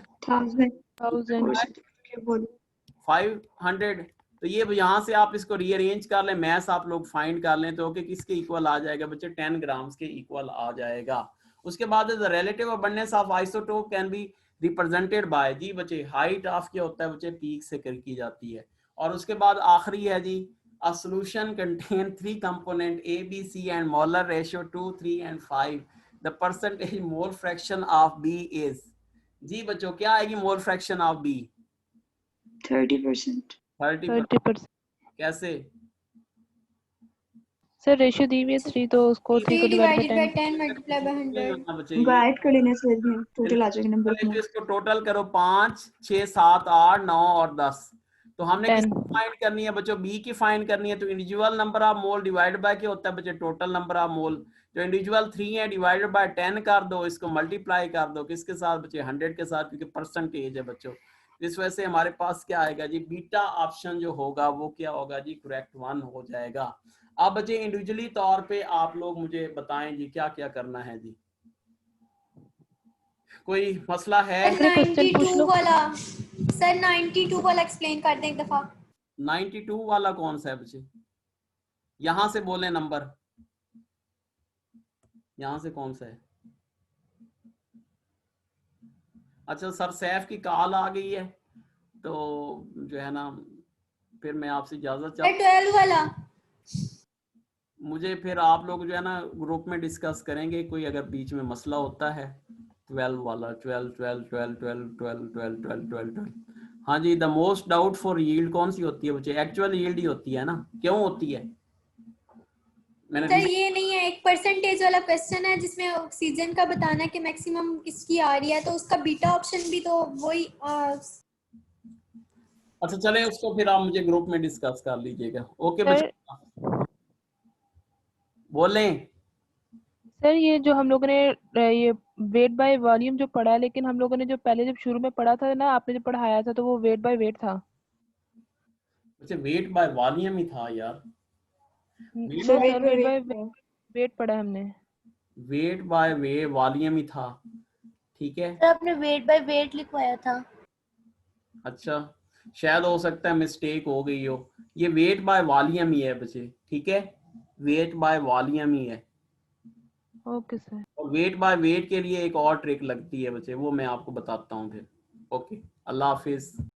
500। तो ये यहाँ से आप इसको रीअरेंज कर लें, मैथ आप लोग फाइंड कर लें, तो ओके किसके इक्वल आ जाएगा बच्चे 10 ग्राम्स के इक्वल आ जाएगा। उसके बाद the relative abundance of isotope can be represented by, जी बच्चे हाइट ऑफ क्या होता है बच्चे पीक से की जाती है। और उसके बाद आखिरी है जी, a solution contain 3 component A, B, C and molar ratio 2, 3 and 5. The percentage mole fraction of B is, जी बच्चों क्या आएगी मोल फ्रैक्शन ऑफ B? 30%। 30%। कैसे? सर रेशियो दी हुई है 3, तो उसको 3 को 3 divide divided by by 10 multiplied by 100। Guide कर लेने से टोटल आ जाएगा नंबर चलिए, तो इसको टोटल करो 5, 6, 7, 8, 9 और 10। तो हमने 10। किसकी फाइंड करनी है बच्चों, बी की फाइंड करनी है। तो individual number of mole divide by क्या होता है बच्चे, टोटल नंबर ऑफ मोल। जो इंडिविजुअल 3 है डिवाइडेड बाय 10 कर दो, इसको मल्टीप्लाई कर दो किसके साथ बच्चे, 100 के साथ, क्योंकि परसेंटेज है बच्चों। इस वजह से हमारे पास क्या आएगा जी, बीटा ऑप्शन जो होगा वो क्या होगा जी, करेक्ट वन हो जाएगा। अब बच्चे इंडिविजुअली तौर पे आप लोग मुझे बताएं जी क्या क्या करना है जी, कोई मसला है? 92 वाला सर, 92 वाला एक्सप्लेन कर दें एक दफा। 92 वाला कौन सा है बच्चे, यहां से बोले नंबर, यहां से कौन सा है? अच्छा सर सैफ की कॉल आ गई है, तो जो है ना फिर मैं आपसे इजाजत चाहता हूं। 12 वाला मुझे फिर आप लोग जो है ना ग्रुप में डिस्कस करेंगे, कोई अगर बीच में मसला होता है। 12 वाला 12 12 12 12 12 12 12 12 12। हाँ जी, the most doubt for yield कौन सी होती है बच्चे, एक्चुअल यील्ड ही होती है ना, क्यों होती है? मैंने सर ये नहीं है, एक परसेंटेज वाला क्वेश्चन है जिसमें ऑक्सीजन का बताना है कि मैक्सिमम किसकी आ रही है, तो उसका बीटा ऑप्शन भी तो वही अच्छा चले, उसको फिर आप मुझे ग्रुप में डिस्कस कर लीजिएगा। ओके बच्चे बोलें। सर ये जो हम लोगों ने ये वेट बाय वॉल्यूम जो पढ़ा है, लेकिन हम लोगों ने जो पहले जब शुरू में पढ़ा था ना, आपने जो पढ़ाया था, तो वो वेट बाय वेट था। अच्छा वेट बाय वॉल्यूम ही था यार, सर वेट बाय वेट पढ़ा है हमने। वेट बाय वे वॉल्यूम ही था, ठीक है। सर आपने वेट बाय वेट लिखवाया था। अच्छा शायद हो सकता है मिस्टेक हो गई हो, ये वेट बाय वॉल्यूम ही है बच्चे, ठीक है, वेट बाय वॉल्यूम ही है। Okay sir. और वेट बाय वेट के लिए एक और ट्रिक लगती है बच्चे, वो मैं आपको बताता हूँ फिर। ओके, अल्लाह हाफिज।